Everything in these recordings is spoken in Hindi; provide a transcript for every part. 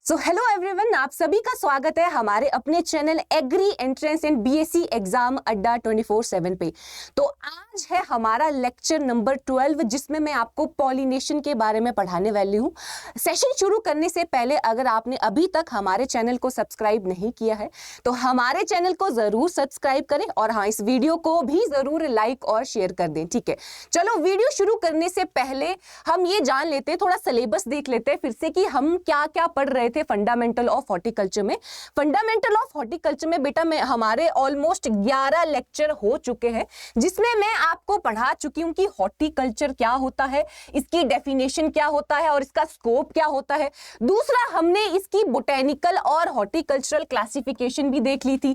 सो हेलो एवरीवन, आप सभी का स्वागत है हमारे अपने channel agri entrance and BSc exam अड्डा 24/7 पे। तो आज है हमारा लेक्चर नंबर 12 जिसमें मैं आपको पॉलिनेशन के बारे में पढ़ाने वाली हूँ। सेशन शुरू करने से पहले अगर आपने अभी तक हमारे चैनल को सब्सक्राइब नहीं किया है तो हमारे चैनल को जरूर सब्सक्राइब करें और हाँ, इस वीडियो को भी जरूर लाइक और शेयर कर दें। ठीक है, चलो वीडियो शुरू करने से पहले हम ये जान लेते हैं, थोड़ा सिलेबस देख लेते हैं फिर से कि हम क्या क्या पढ़ रहे थे फंडामेंटल ऑफ हॉर्टिकल्चर में। फंडामेंटल ऑफ हॉर्टिकल्चर में बेटा मैं हमारे ऑलमोस्ट 11 लेक्चर हो चुके हैं जिसमें मैं आपको पढ़ा चुकी हूं कि हॉर्टिकल्चर क्या होता है, इसकी डेफिनेशन क्या होता है और इसका स्कोप क्या होता है। दूसरा, हमने इसकी बोटेनिकल और हॉर्टिकल्चरल क्लासिफिकेशन भी देख ली थी।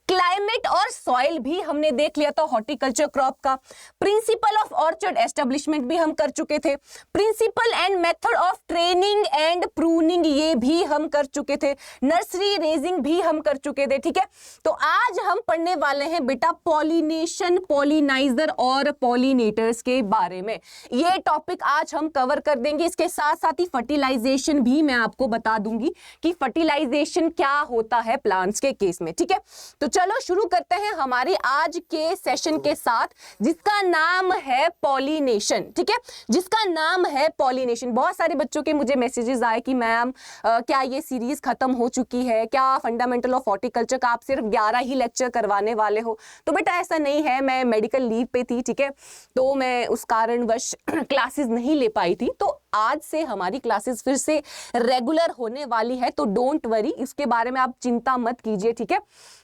क्लाइमेट और सॉइल भी हमने देख लिया था हॉर्टिकल्चर क्रॉप का। प्रिंसिपल ऑफ ऑर्चर्ड एस्टेब्लिशमेंट भी हम कर चुके थे। Principle and method of training and pruning ये भी हम कर चुके थे। नर्सरी रेजिंग भी हम कर चुके थे। ठीक है, तो आज हम पढ़ने वाले हैं बेटा पॉलिनेशन, पॉलिनाइजर और पॉलिनेटर्स के बारे में। ये टॉपिक आज हम कवर कर देंगे। इसके साथ साथ ही फर्टिलाइजेशन भी मैं आपको बता दूंगी कि फर्टिलाइजेशन क्या होता है प्लांट्स के केस में। ठीक है, तो चलो शुरू करते हैं हमारी आज के सेशन के साथ जिसका नाम है पॉलिनेशन। ठीक है, जिसका नाम है पॉलिनेशन। बहुत सारे बच्चों के मुझे मैसेजेस आए कि मैम क्या ये सीरीज खत्म हो चुकी है, क्या फंडामेंटल ऑफ हॉर्टिकल्चर का आप सिर्फ 11 ही लेक्चर करवाने वाले हो। तो बेटा ऐसा नहीं है, मैं मेडिकल लीव पे थी। ठीक है, तो मैं उस कारणवश क्लासेस नहीं ले पाई थी। तो आज से हमारी क्लासेस फिर से रेगुलर होने वाली है, तो डोंट वरी, इसके बारे में आप चिंता मत कीजिए। ठीक है,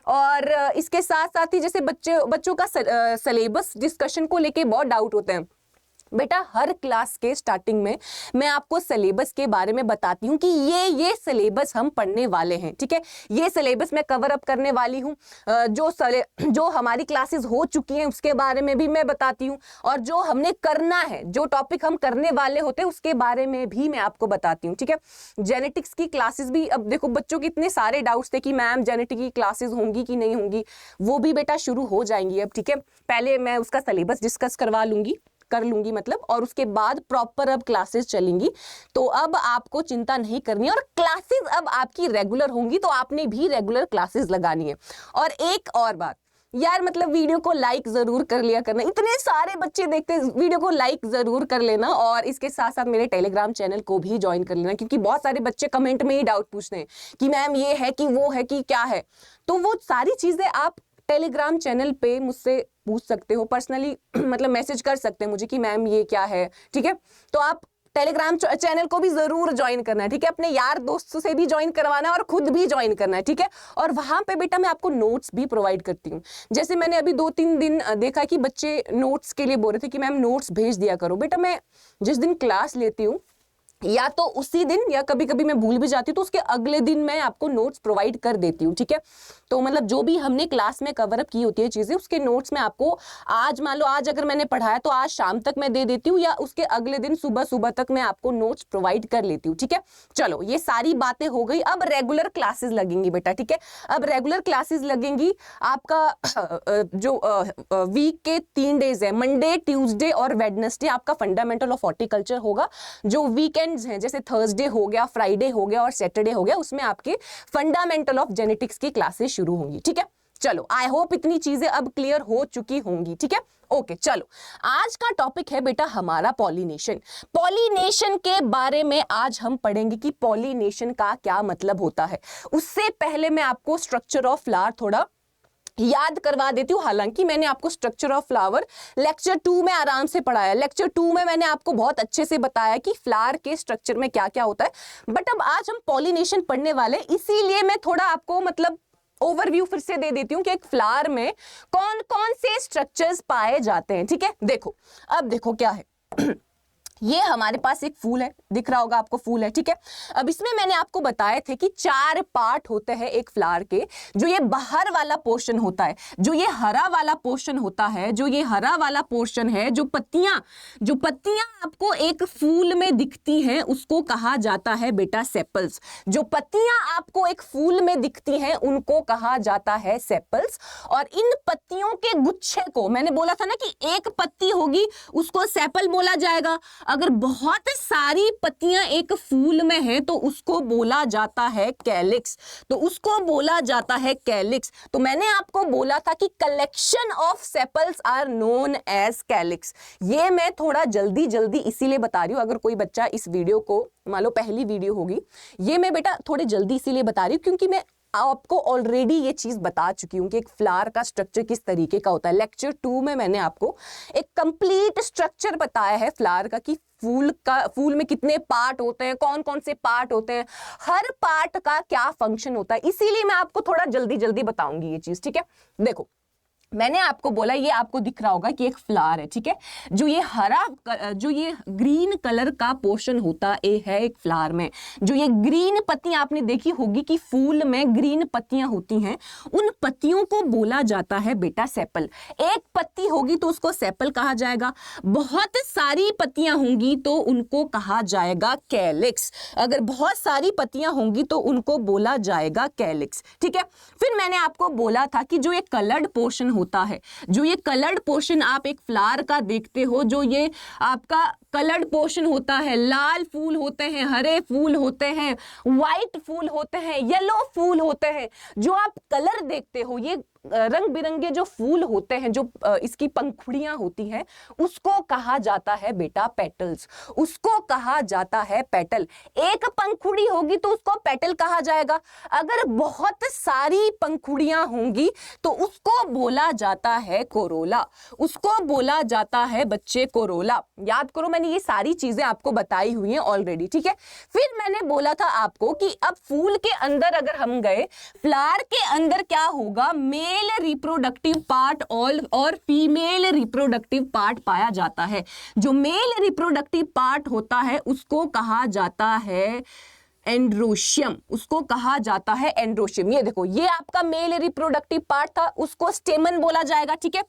और इसके साथ साथ ही जैसे बच्चों का सिलेबस डिस्कशन को लेके बहुत डाउट होते हैं। बेटा हर क्लास के स्टार्टिंग में मैं आपको सिलेबस के बारे में बताती हूँ कि ये सिलेबस हम पढ़ने वाले हैं। ठीक है, ये सिलेबस मैं कवर अप करने वाली हूँ। जो हमारी क्लासेस हो चुकी हैं उसके बारे में भी मैं बताती हूँ और जो हमने करना है, जो टॉपिक हम करने वाले होते हैं उसके बारे में भी मैं आपको बताती हूँ। ठीक है, जेनेटिक्स की क्लासेस भी, अब देखो बच्चों के इतने सारे डाउट्स थे कि मैम जेनेटिक की क्लासेस होंगी कि नहीं होंगी, वो भी बेटा शुरू हो जाएंगी अब। ठीक है, पहले मैं उसका सिलेबस डिस्कस कर लूंगी मतलब, और उसके बाद प्रॉपर अब क्लासेस चलेंगी। तो अब आपको चिंता नहीं करनी और क्लासेस अब आपकी रेगुलर होंगी, तो आपने भी रेगुलर क्लासेस लगानी है। और एक और बात यार, मतलब वीडियो को लाइक जरूर कर लिया करना, इतने सारे बच्चे देखते हैं, वीडियो को लाइक जरूर कर लेना और इसके साथ साथ मेरे टेलीग्राम चैनल को भी ज्वाइन कर लेना, क्योंकि बहुत सारे बच्चे कमेंट में ही डाउट पूछते हैं कि मैम ये है कि वो है कि क्या है। तो वो सारी चीजें आप टेलीग्राम चैनल पे मुझसे पूछ सकते हो, पर्सनली मतलब मैसेज कर सकते हैं मुझे कि मैम ये क्या है। ठीक है, तो आप टेलीग्राम चैनल को भी जरूर ज्वाइन करना है। ठीक है, अपने यार दोस्तों से भी ज्वाइन करवाना है और खुद भी ज्वाइन करना है। ठीक है, और वहां पे बेटा मैं आपको नोट्स भी प्रोवाइड करती हूँ। जैसे मैंने अभी 2-3 दिन देखा कि बच्चे नोट्स के लिए बोल रहे थे कि मैम नोट्स भेज दिया करो। बेटा मैं जिस दिन क्लास लेती हूँ या तो उसी दिन या कभी कभी मैं भूल भी जाती हूँ तो उसके अगले दिन मैं आपको नोट्स प्रोवाइड कर देती हूँ। ठीक है, तो मतलब जो भी हमने क्लास में कवर अप की होती है चीजें, उसके नोट्स में आपको आज, मान लो आज अगर मैंने पढ़ाया तो आज शाम तक मैं दे देती हूँ या उसके अगले दिन सुबह सुबह तक मैं आपको नोट्स प्रोवाइड कर लेती हूँ। ठीक है, चलो ये सारी बातें हो गई। अब रेगुलर क्लासेस लगेंगी बेटा। ठीक है, अब रेगुलर क्लासेस लगेंगी आपका जो वीक के 3 डेज है, मंडे, ट्यूसडे और वेडनेसडे आपका फंडामेंटल ऑफ हॉर्टिकल्चर होगा। जो वीकेंड्स हैं जैसे थर्सडे हो गया, फ्राइडे हो गया और सैटरडे हो गया, उसमें आपके फंडामेंटल ऑफ जेनेटिक्स की क्लासेस शुरू होंगी। ठीक है, चलो आई होप इतनी चीजें अब क्लियर हो चुकी होंगी। ठीक है, ओके, चलो आज का टॉपिक है बेटा हमारा पॉलिनेशन। पॉलिनेशन के बारे में आज हम पढ़ेंगे कि पॉलिनेशन का क्या मतलब होता है। उससे पहले मैं आपको स्ट्रक्चर ऑफ फ्लावर थोड़ा याद करवा देती हूँ। हालांकि मैंने आपको स्ट्रक्चर ऑफ फ्लावर लेक्चर 2 में आराम से पढ़ाया। लेक्चर 2 में मैंने आपको बहुत अच्छे से बताया कि फ्लावर के स्ट्रक्चर में क्या क्या होता है, बट अब आज हम पॉलिनेशन पढ़ने वाले, इसीलिए मैं थोड़ा आपको मतलब ओवरव्यू फिर से दे देती हूँ कि एक फ्लावर में कौन कौन से स्ट्रक्चर्स पाए जाते हैं। ठीक है, देखो अब देखो क्या है ये हमारे पास एक फूल है, दिख रहा होगा आपको फूल है। ठीक है, अब इसमें मैंने आपको बताए थे कि 4 पार्ट होते हैं एक फ्लावर के। जो ये बाहर वाला पोर्शन होता है, जो ये हरा वाला पोर्शन होता है, जो ये हरा वाला पोर्शन है, जो पत्तियां आपको एक फूल में दिखती हैं उसको कहा जाता है बेटा सेपल्स। जो पत्तियां आपको एक फूल में दिखती हैं उनको कहा जाता है सेपल्स। और इन पत्तियों के गुच्छे को, मैंने बोला था ना कि एक पत्ती होगी उसको सेपल बोला जाएगा, अगर बहुत सारी पत्तियां एक फूल में हैं तो उसको बोला जाता है कैलिक्स, तो उसको बोला जाता है कैलिक्स। तो मैंने आपको बोला था कि collection of sepals are known as calyx. ये मैं थोड़ा जल्दी जल्दी इसीलिए बता रही हूँ, अगर कोई बच्चा इस वीडियो को, मान लो पहली वीडियो होगी, ये मैं बेटा थोड़ी जल्दी इसीलिए बता रही हूँ क्योंकि मैं आपको ऑलरेडी ये चीज बता चुकी हूं कि एक फ्लावर का स्ट्रक्चर किस तरीके का होता है। लेक्चर 2 में मैंने आपको एक कंप्लीट स्ट्रक्चर बताया है फ्लावर का, कि फूल में कितने पार्ट होते हैं, कौन कौन से पार्ट होते हैं, हर पार्ट का क्या फंक्शन होता है। इसीलिए मैं आपको थोड़ा जल्दी जल्दी बताऊंगी ये चीज, ठीक है। देखो मैंने आपको बोला, ये आपको दिख रहा होगा कि एक फ्लावर है, ठीक है। जो ये ग्रीन कलर का पोर्शन होता है एक फ्लावर में, जो ये ग्रीन पत्तियां आपने देखी होगी कि फूल में ग्रीन पत्तियां होती हैं, उन पत्तियों को बोला जाता है बेटा सेपल। एक पत्ती होगी तो उसको सेपल कहा जाएगा, बहुत सारी पत्तियां होंगी तो उनको कहा जाएगा कैलिक्स। अगर बहुत सारी पत्तियां होंगी तो उनको बोला जाएगा कैलिक्स, ठीक है। फिर मैंने आपको बोला था कि जो ये कलर्ड पोर्शन होता है, जो ये कलर्ड पोर्शन आप एक फ्लावर का देखते हो, जो ये आपका कलर्ड पोर्शन होता है, लाल फूल होते हैं, हरे फूल होते हैं, व्हाइट फूल होते हैं, येलो फूल होते हैं, जो आप कलर देखते हो, ये रंग बिरंगे जो फूल होते हैं, जो इसकी पंखुड़ियां होती हैं, उसको कहा जाता है बेटा पेटल्स, उसको कहा जाता है पेटल। एक पंखुड़ी होगी तो उसको पेटल कहा जाएगा, अगर बहुत सारी पंखुड़ियां होंगी तो उसको बोला जाता है कोरोला, उसको बोला जाता है बच्चे कोरोला। याद करो मैंने ये सारी चीजें आपको बताई हुई हैं ऑलरेडी, ठीक है। फिर मैंने बोला था आपको कि अब फूल के अंदर अगर हम गए, फ्लावर के अंदर क्या होगा, मेल रिप्रोडक्टिव पार्ट और फीमेल रिप्रोडक्टिव पार्ट पाया जाता है। जो मेल रिप्रोडक्टिव पार्ट होता है उसको कहा जाता है एंड्रोशियम, उसको कहा जाता है एंड्रोशियम। ये देखो, ये आपका मेल रिप्रोडक्टिव पार्ट था, उसको स्टेमन बोला जाएगा, ठीक है।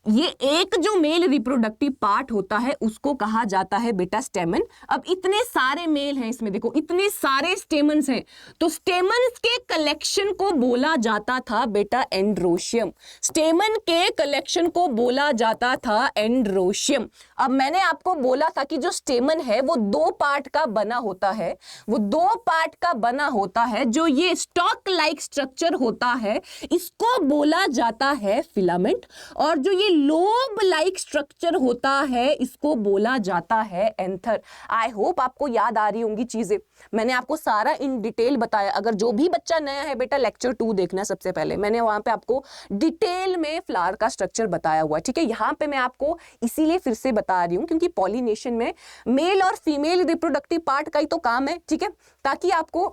ये एक जो मेल रिप्रोडक्टिव पार्ट होता है उसको कहा जाता है बेटा स्टेमन। अब इतने सारे मेल हैं इसमें, देखो इतने सारे स्टेमन्स हैं, तो स्टेमन्स के कलेक्शन को बोला जाता था बेटा एंड्रोशियम, स्टेमन के कलेक्शन को बोला जाता था एंड्रोशियम। अब मैंने आपको बोला था कि जो स्टेमन है वो दो पार्ट का बना होता है, वो दो पार्ट का बना होता है। जो ये स्टॉक लाइक स्ट्रक्चर होता है इसको बोला जाता है फिलामेंट, और जो ये लोब लाइक स्ट्रक्चर होता है इसको बोला जाता है एंथर। आई होप आपको याद आ रही होंगी चीजें, मैंने आपको सारा इन डिटेल बताया। अगर जो भी बच्चा नया है बेटा, लेक्चर 2 देखना सबसे पहले, मैंने वहां पे आपको डिटेल में फ्लावर का स्ट्रक्चर बताया हुआ है, ठीक है। यहाँ पे मैं आपको इसीलिए फिर से बता रही हूँ क्योंकि पॉलिनेशन में मेल और फीमेल रिप्रोडक्टिव पार्ट का ही तो काम है, ठीक है, ताकि आपको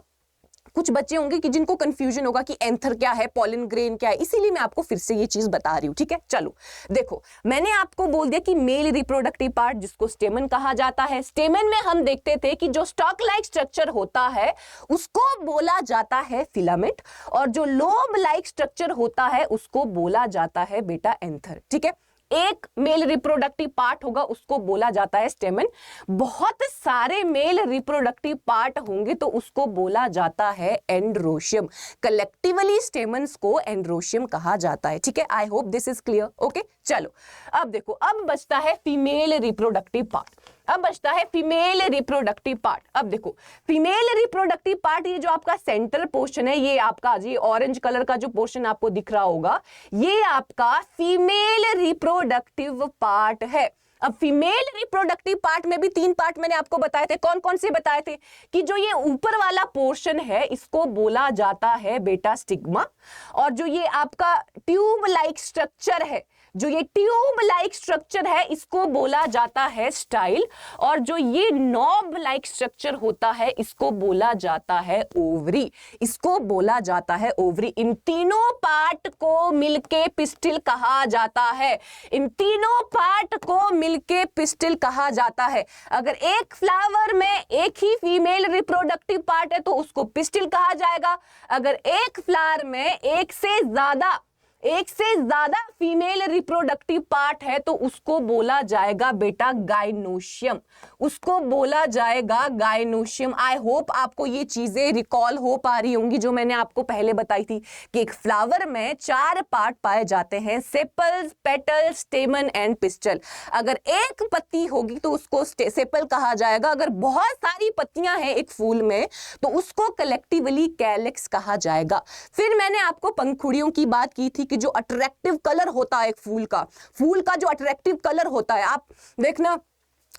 कुछ बच्चे होंगे कि जिनको कंफ्यूजन होगा कि एंथर क्या है, पॉलन ग्रेन क्या है, इसीलिए मैं आपको फिर से ये चीज बता रही हूँ, ठीक है। चलो देखो, मैंने आपको बोल दिया कि मेल रिप्रोडक्टिव पार्ट जिसको स्टेमन कहा जाता है, स्टेमन में हम देखते थे कि जो स्टॉक लाइक स्ट्रक्चर होता है उसको बोला जाता है फिलामेंट, और जो लोब लाइक स्ट्रक्चर होता है उसको बोला जाता है बेटा एंथर, ठीक है। एक मेल रिप्रोडक्टिव पार्ट होगा उसको बोला जाता है स्टेमन, बहुत सारे मेल रिप्रोडक्टिव पार्ट होंगे तो उसको बोला जाता है एंड्रोशियम। कलेक्टिवली स्टेमन्स को एंड्रोशियम कहा जाता है, ठीक है। I hope this is clear, okay. चलो अब देखो, अब बचता है फीमेल रिप्रोडक्टिव पार्ट, अब बचता है फीमेल रिप्रोडक्टिव पार्ट। अब देखो फीमेल रिप्रोडक्टिव पार्ट, ये जो आपका सेंटर पोर्शन है, ये आपका ये ऑरेंज कलर का जो पोर्शन आपको दिख रहा होगा, ये आपका फीमेल रिप्रोडक्टिव पार्ट है। अब फीमेल रिप्रोडक्टिव पार्ट में भी 3 पार्ट मैंने आपको बताए थे, कौन कौन से बताए थे, कि जो ये ऊपर वाला पोर्शन है इसको बोला जाता है बेटा स्टिग्मा, और जो ये आपका ट्यूब लाइक स्ट्रक्चर है, जो ये ट्यूब लाइक स्ट्रक्चर है इसको बोला जाता है स्टाइल, और जो ये नॉब लाइक स्ट्रक्चर होता है इसको बोला जाता है ओवरी, इसको बोला जाता है ओवरी। इन तीनों पार्ट को मिलके पिस्टिल कहा जाता है, इन तीनों पार्ट को मिलके पिस्टिल कहा जाता है। अगर एक फ्लावर में एक ही फीमेल रिप्रोडक्टिव पार्ट है तो उसको पिस्टिल कहा जाएगा, अगर एक फ्लावर में एक से ज्यादा एक से ज्यादा फीमेल रिप्रोडक्टिव पार्ट है तो उसको बोला जाएगा बेटा गाइनोशियम, उसको बोला जाएगा गाइनोशियम। आई होप आपको ये चीजें रिकॉल हो पा रही होंगी जो मैंने आपको पहले बताई थी कि एक फ्लावर में 4 पार्ट पाए जाते हैं, सेपल्स, पेटल, स्टेमन एंड पिस्टल। अगर एक पत्ती होगी तो उसको सेपल कहा जाएगा, अगर बहुत सारी पत्तियां हैं एक फूल में तो उसको कलेक्टिवली कैलिक्स कहा जाएगा। फिर मैंने आपको पंखुड़ियों की बात की थी कि जो अट्रैक्टिव कलर होता है एक फूल का जो अट्रैक्टिव कलर होता है, आप देखना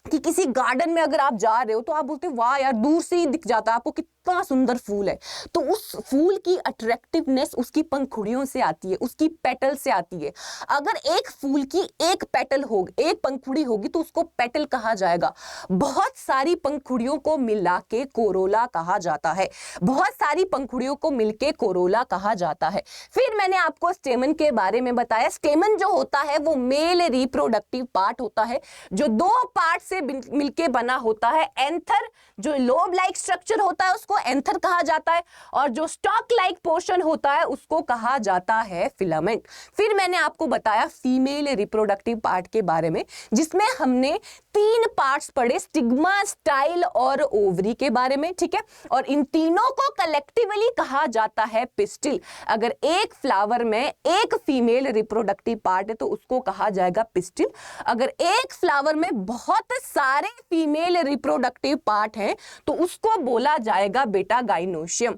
कि किसी गार्डन में अगर आप जा रहे हो तो आप बोलते हो वाह यार, दूर से ही दिख जाता है आपको कितना सुंदर फूल है। तो उस फूल की अट्रैक्टिवनेस उसकी पंखुड़ियों से आती है, उसकी पेटल से आती है। अगर एक फूल की एक पेटल होगी, एक पंखुड़ी होगी तो उसको पेटल कहा जाएगा। बहुत सारी पंखुड़ियों को मिला के कोरोला कहा जाता है, बहुत सारी पंखुड़ियों को मिलके कोरोला कहा जाता है। फिर मैंने आपको स्टेमन के बारे में बताया। स्टेमन जो होता है वो मेल रिप्रोडक्टिव पार्ट होता है जो 2 पार्ट से मिलके बना होता है। एंथर जो लोब लाइक स्ट्रक्चर होता है उसको एंथर कहा जाता है, और जो स्टॉक लाइक पोर्शन होता है उसको कहा जाता है फिलामेंट। फिर मैंने आपको बताया फीमेल रिप्रोडक्टिव पार्ट के बारे में, जिसमें हमने 3 पार्ट्स पढ़े, स्टिग्मा, स्टाइल और ओवरी के बारे में, ठीक है। और इन तीनों को कलेक्टिवली कहा जाता है पिस्टिल। अगर एक फ्लावर में एक फीमेल रिप्रोडक्टिव पार्ट है तो उसको कहा जाएगा पिस्टिल। अगर एक फ्लावर में बहुत सारे फीमेल रिप्रोडक्टिव पार्ट हैं तो उसको बोला जाएगा बेटा गाइनोशियम।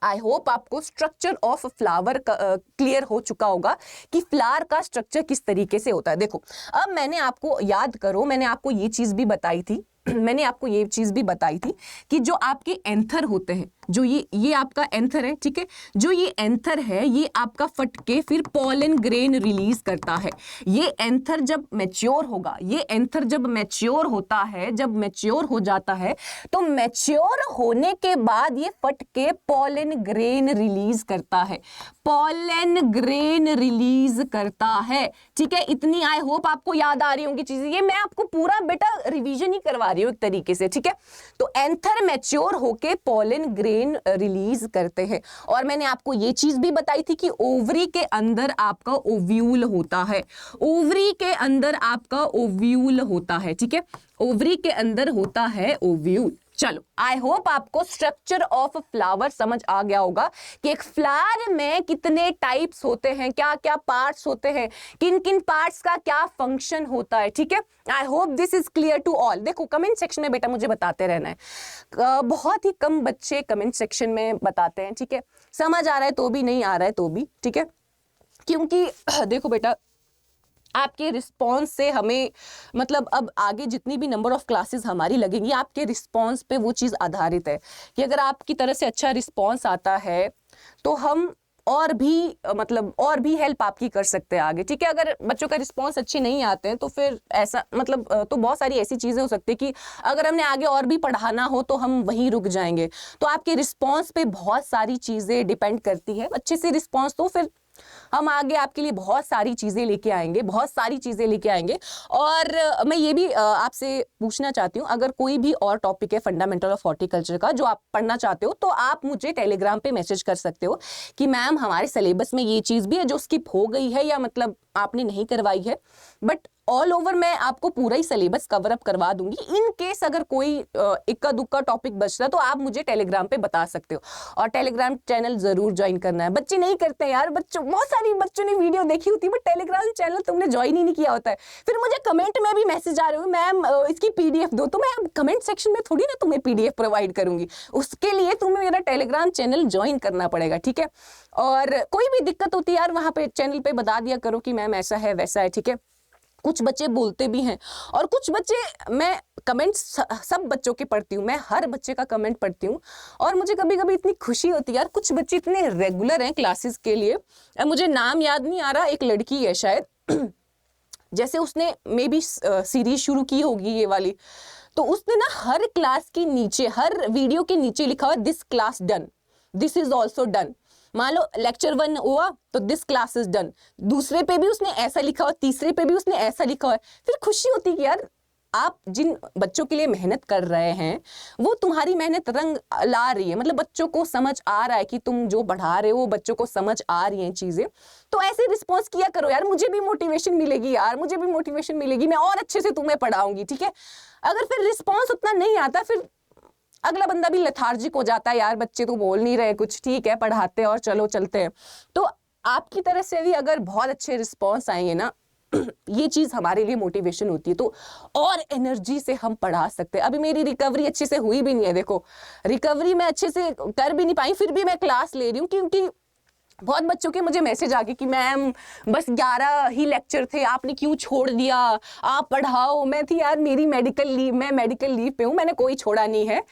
आई होप आपको स्ट्रक्चर ऑफ फ्लावर क्लियर हो चुका होगा कि फ्लावर का स्ट्रक्चर किस तरीके से होता है। देखो, अब मैंने आपको याद करो, मैंने आपको ये चीज भी बताई थी कि जो आपके एंथर होते हैं, जो ये आपका एंथर है, ठीक है, जो ये एंथर है ये आपका फटके फिर पॉलन ग्रेन रिलीज करता है। ये एंथर जब मैच्योर होगा, ये एंथर जब मैच्योर होता है, जब मैच्योर हो जाता है तो मैच्योर होने के बाद ये फटके पॉलन ग्रेन रिलीज करता है, पॉलन ग्रेन रिलीज करता है, ठीक है। इतनी आई होप आपको याद आ रही होंगी चीजें, ये मैं आपको पूरा बेटा रिवीजन ही करवा रही हूं एक तरीके से, ठीक है। तो एंथर मैच्योर होके पॉलन ग्रेन रिलीज करते हैं। और मैंने आपको ये चीज भी बताई थी कि ओवरी के अंदर आपका ओव्यूल होता है, ओवरी के अंदर आपका ओव्यूल होता है, ठीक है, ओवरी के अंदर होता है ओव्यूल। चलो, आई होप आपको स्ट्रक्चर ऑफ फ्लावर समझ आ गया होगा कि एक फ्लावर में कितने टाइप्स होते हैं, क्या क्या पार्ट्स होते हैं, किन किन पार्ट्स का क्या फंक्शन होता है, ठीक है। I hope this is clear to all. देखो, कमेंट सेक्शन में बेटा मुझे बताते रहना है, बहुत ही कम बच्चे कमेंट सेक्शन में बताते हैं, ठीक है। समझ आ रहा है तो भी, नहीं आ रहा है तो भी, ठीक है, क्योंकि देखो बेटा, आपके रिस्पॉन्स से हमें मतलब अब आगे जितनी भी नंबर ऑफ क्लासेस हमारी लगेंगी, आपके रिस्पॉन्स पे वो चीज़ आधारित है कि अगर आपकी तरह से अच्छा रिस्पॉन्स आता है तो हम और भी मतलब और भी हेल्प आपकी कर सकते हैं आगे, ठीक है। अगर बच्चों का रिस्पॉन्स अच्छे नहीं आते हैं तो फिर ऐसा मतलब तो बहुत सारी ऐसी चीज़ें हो सकती है कि अगर हमने आगे और भी पढ़ाना हो तो हम वहीं रुक जाएंगे। तो आपके रिस्पॉन्स पे बहुत सारी चीज़ें डिपेंड करती है। अच्छे से रिस्पॉन्स तो फिर हम आगे आपके लिए बहुत सारी चीज़ें लेके आएंगे, और मैं ये भी आपसे पूछना चाहती हूँ, अगर कोई भी और टॉपिक है फंडामेंटल ऑफ हॉर्टिकल्चर का जो आप पढ़ना चाहते हो तो आप मुझे टेलीग्राम पे मैसेज कर सकते हो कि मैम हमारे सिलेबस में ये चीज़ भी है जो स्किप हो गई है या मतलब आपने नहीं करवाई है, बट ऑल ओवर मैं आपको पूरा ही सिलेबस कवर अप करवा दूंगी। इन केस अगर कोई इक्का दुक्का टॉपिक बचता तो आप मुझे टेलीग्राम पे बता सकते हो, और टेलीग्राम चैनल जरूर ज्वाइन करना है। बच्चे नहीं करते यार, बहुत सारी बच्चों ने वीडियो देखी होती है बट टेलीग्राम चैनल तुमने ज्वाइन ही नहीं किया होता है। फिर मुझे कमेंट में भी मैसेज आ रहे हो मैम इसकी PDF दो, तो मैं कमेंट सेक्शन में थोड़ी ना तुम्हें PDF प्रोवाइड करूंगी, उसके लिए तुम्हें मेरा टेलीग्राम चैनल ज्वाइन करना पड़ेगा, ठीक है। और कोई भी दिक्कत होती है यार वहाँ पे चैनल पे बता दिया करो कि मैम ऐसा है वैसा है, ठीक है। कुछ बच्चे बोलते भी हैं और कुछ बच्चे, मैं कमेंट्स सब बच्चों के पढ़ती हूँ, मैं हर बच्चे का कमेंट पढ़ती हूँ और मुझे कभी कभी इतनी खुशी होती है यार, कुछ बच्चे इतने रेगुलर हैं क्लासेस के लिए। मुझे नाम याद नहीं आ रहा, एक लड़की है शायद, जैसे उसने मे बी सीरीज शुरू की होगी ये वाली, तो उसने ना हर क्लास के नीचे, हर वीडियो के नीचे लिखा हुआ this class done, this is also done. मान लो लेक्चर 1 हुआ तो दिस क्लास इज डन, दूसरे पे भी उसने ऐसा लिखा हुआ, तीसरे पे भी उसने ऐसा लिखा हुआ है। फिर खुशी होती है कि यार आप जिन बच्चों के लिए मेहनत कर रहे हैं वो तुम्हारी मेहनत रंग ला रही है, मतलब बच्चों को समझ आ रहा है कि तुम जो पढ़ा रहे हो बच्चों को समझ आ रही हैं चीजें, तो ऐसे रिस्पॉन्स किया करो यार, मुझे भी मोटिवेशन मिलेगी यार, मुझे भी मोटिवेशन मिलेगी, मैं और अच्छे से तुम्हें पढ़ाऊंगी, ठीक है। अगर फिर रिस्पॉन्स उतना नहीं आता, फिर अगला बंदा भी लेथार्जिक हो जाता है, यार बच्चे तो बोल नहीं रहे कुछ, ठीक है पढ़ाते हैं और चलो चलते हैं। तो आपकी तरफ से भी अगर बहुत अच्छे रिस्पॉन्स आएंगे ना, ये चीज हमारे लिए मोटिवेशन होती है, तो और एनर्जी से हम पढ़ा सकते हैं। अभी मेरी रिकवरी अच्छे से हुई भी नहीं है, देखो रिकवरी मैं अच्छे से कर भी नहीं पाई, फिर भी मैं क्लास ले रही हूँ, क्योंकि बहुत बच्चों के मुझे मैसेज आ गए कि मैम बस 11 ही लेक्चर थे, आपने क्यों छोड़ दिया, आप पढ़ाओ। मैं थी यार मेरी मेडिकल लीव, मैं मेडिकल लीव पे हूँ, मैंने कोई छोड़ा नहीं है,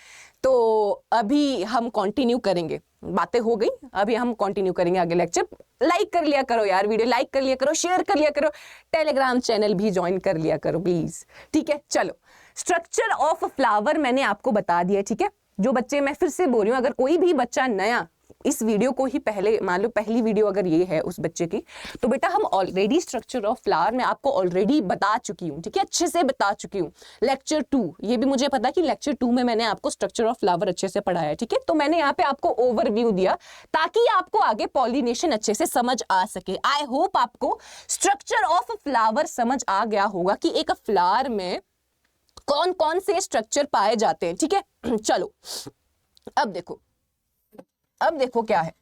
तो अभी हम कंटिन्यू करेंगे। बातें हो गई, अभी हम कंटिन्यू करेंगे आगे लेक्चर। लाइक कर लिया करो यार, वीडियो लाइक कर लिया करो, शेयर कर लिया करो, टेलीग्राम चैनल भी ज्वाइन कर लिया करो प्लीज, ठीक है। चलो, स्ट्रक्चर ऑफ फ्लावर मैंने आपको बता दिया, ठीक है। जो बच्चे, मैं फिर से बोल रही हूँ, अगर कोई भी बच्चा नया इस वीडियो को ही पहले, मान लो पहली वीडियो अगर ये है उस बच्चे की, तो बेटा हम ऑलरेडी स्ट्रक्चर ऑफ फ्लावर में आपको ऑलरेडी बता चुकी हूँ, ठीक है, अच्छे से बता चुकी हूँ। लेक्चर 2, ये भी मुझे पता कि लेक्चर 2 में मैंने आपको स्ट्रक्चर ऑफ फ्लावर अच्छे से पढ़ाया है, ठीक है। तो मैंने यहाँ पे आपको ओवरव्यू दिया ताकि आपको आगे पॉलिनेशन अच्छे से समझ आ सके। आई होप आपको स्ट्रक्चर ऑफ फ्लावर समझ आ गया होगा कि एक फ्लावर में कौन कौन से स्ट्रक्चर पाए जाते हैं, ठीक है। चलो अब देखो क्या है।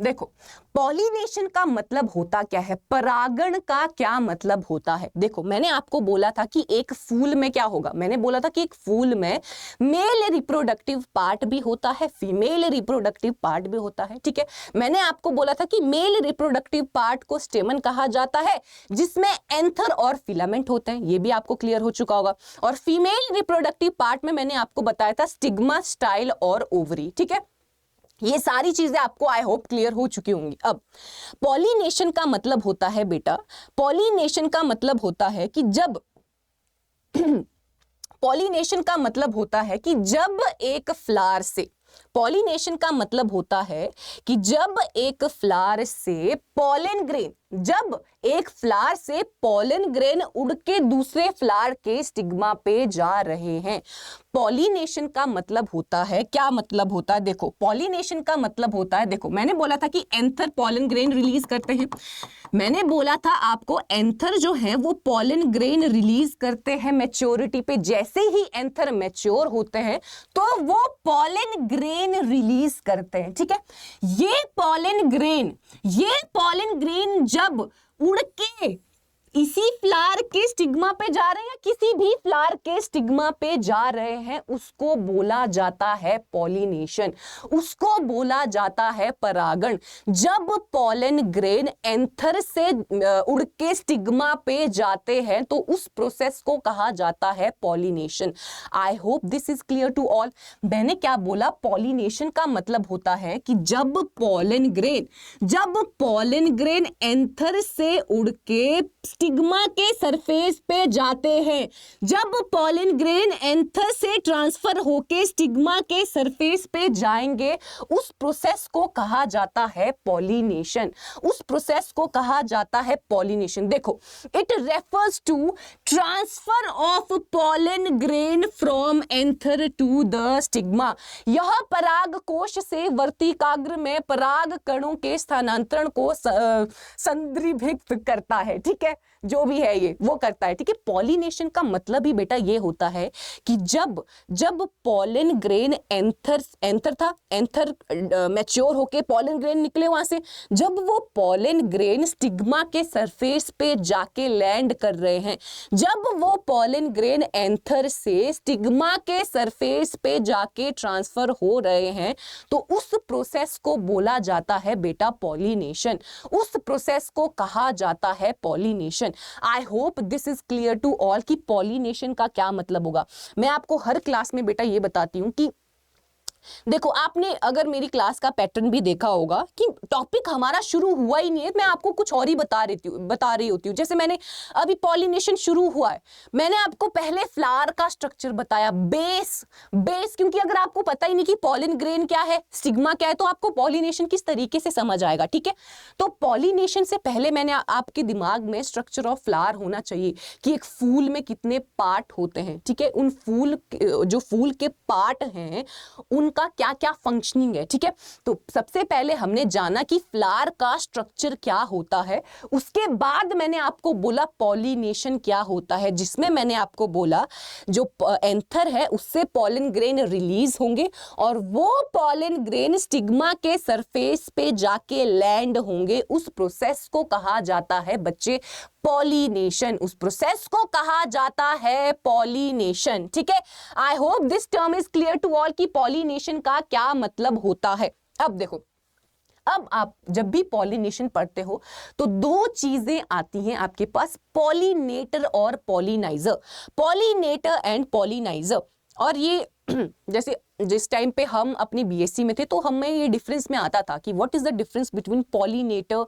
देखो, पॉलिनेशन का मतलब होता क्या है, परागण का क्या मतलब होता है। देखो, मैंने आपको बोला था कि एक फूल में क्या होगा, मैंने बोला था कि एक फूल में मेल रिप्रोडक्टिव पार्ट भी होता है, फीमेल रिप्रोडक्टिव पार्ट भी होता है, ठीक है। मैंने आपको बोला था कि मेल रिप्रोडक्टिव पार्ट को स्टेमन कहा जाता है, जिसमें एंथर और फिलामेंट होते हैं, ये भी आपको क्लियर हो चुका होगा। और फीमेल रिप्रोडक्टिव पार्ट में मैंने आपको बताया था स्टिग्मा, स्टाइल और ओवरी, ठीक है। ये सारी चीजें आपको आई होप क्लियर हो चुकी होंगी। अब पॉलिनेशन का मतलब होता है बेटा, पॉलिनेशन का मतलब होता है कि जब पॉलिनेशन का मतलब होता है कि जब एक फ्लावर से, पॉलिनेशन का मतलब होता है कि जब एक फ्लावर से पॉलन ग्रेन, जब एक फ्लावर से पॉलन ग्रेन उड़ के दूसरे फ्लावर के स्टिग्मा पे जा रहे हैं। पॉलिनेशन का मतलब होता है, क्या मतलब होता है, देखो पॉलिनेशन का मतलब होता है, देखो मैंने बोला था कि एंथर पॉलन ग्रेन रिलीज करते हैं, मैंने बोला था आपको एंथर जो है वो पॉलन ग्रेन रिलीज करते हैं मैच्योरिटी पे। जैसे ही एंथर मैच्योर होते हैं तो वो पॉलन ग्रेन रिलीज करते हैं, ठीक है। ये पॉलन ग्रेन जब उड़ के इसी फ्लावर के स्टिग्मा पे जा रहे हैं या किसी भी फ्लावर के स्टिग्मा पे जा रहे हैं, उसको बोला जाता है पॉलिनेशन, उसको बोला जाता है परागण। जब पॉलन ग्रेन एंथर से उड़ के स्टिग्मा पे जाते हैं तो उस प्रोसेस को कहा जाता है pollination. I hope this is clear to all. मैंने क्या बोला, पॉलिनेशन का मतलब होता है कि जब पॉलन ग्रेन एंथर से उड़ के स्टिग्मा के सरफेस पे जाते हैं, जब पॉलन ग्रेन एंथर से ट्रांसफर होके स्टिग्मा के सरफेस पे जाएंगे, उस प्रोसेस को कहा जाता है पॉलिनेशन, उस प्रोसेस को कहा जाता है पॉलिनेशन। देखो, it refers to transfer of pollen grain from anther to the stigma. यह पराग कोश से वर्तिकाग्र में पराग कणों के स्थानांतरण को संदर्भित करता है, ठीक है, जो भी है ये वो करता है, ठीक है। पॉलिनेशन का मतलब ही बेटा ये होता है कि जब पॉलन ग्रेन एंथर मैच्योर होके पॉलन ग्रेन निकले वहां से, जब वो पॉलन ग्रेन स्टिग्मा के सरफेस पे जाके लैंड कर रहे हैं, जब वो पॉलन ग्रेन एंथर से स्टिग्मा के सरफेस पे जाके ट्रांसफर हो रहे हैं, तो उस प्रोसेस को बोला जाता है बेटा पॉलिनेशन, उस प्रोसेस को कहा जाता है pollination. I hope this is clear to all कि पॉलिनेशन का क्या मतलब होगा। मैं आपको हर क्लास में बेटा ये बताती हूं कि देखो आपने अगर मेरी क्लास का पैटर्न भी देखा होगा कि टॉपिक हमारा शुरू हुआ ही नहीं है, मैं आपको कुछ और ही बता रही होती हूँ। जैसे मैंने अभी पॉलिनेशन शुरू हुआ है, मैंने आपको पहले फ्लावर का स्ट्रक्चर बताया, बेस, क्योंकि अगर आपको पता ही नहीं कि पॉलिन ग्रेन क्या है, स्टिग्मा क्या है, तो आपको पॉलिनेशन किस तरीके से समझ आएगा, ठीक है। तो पॉलिनेशन से पहले मैंने आपके दिमाग में स्ट्रक्चर ऑफ फ्लावर होना चाहिए कि एक फूल में कितने पार्ट होते हैं, ठीक है। उन फूल, जो फूल के पार्ट हैं उनका क्या क्या फंक्शनिंग है, ठीक है। तो सबसे पहले हमने जाना कि फ्लावर का स्ट्रक्चर क्या होता है, उसके बाद मैंने आपको बोला पॉलिनेशन क्या होता है, जिसमें मैंने आपको बोला जो एंथर है उससे पॉलन ग्रेन रिलीज होंगे और वो पॉलन ग्रेन स्टिग्मा के सरफेस पे जाके लैंड होंगे। उस प्रोसेस को कहा जाता है बच्चे पॉलिनेशन, उस प्रोसेस को कहा जाता है पॉलिनेशन, ठीक है। I hope this term is clear to all कि पॉलिनेशन का क्या मतलब होता है। अब देखो, अब आप जब भी पॉलिनेशन पढ़ते हो तो दो चीजें आती हैं आपके पास, पॉलिनेटर और पॉलिनाइजर, पॉलिनेटर एंड पॉलिनाइजर। और ये जैसे जिस टाइम पे हम अपनी बीएससी में थे तो हमें ये डिफरेंस में आता था कि what is the difference between pollinator,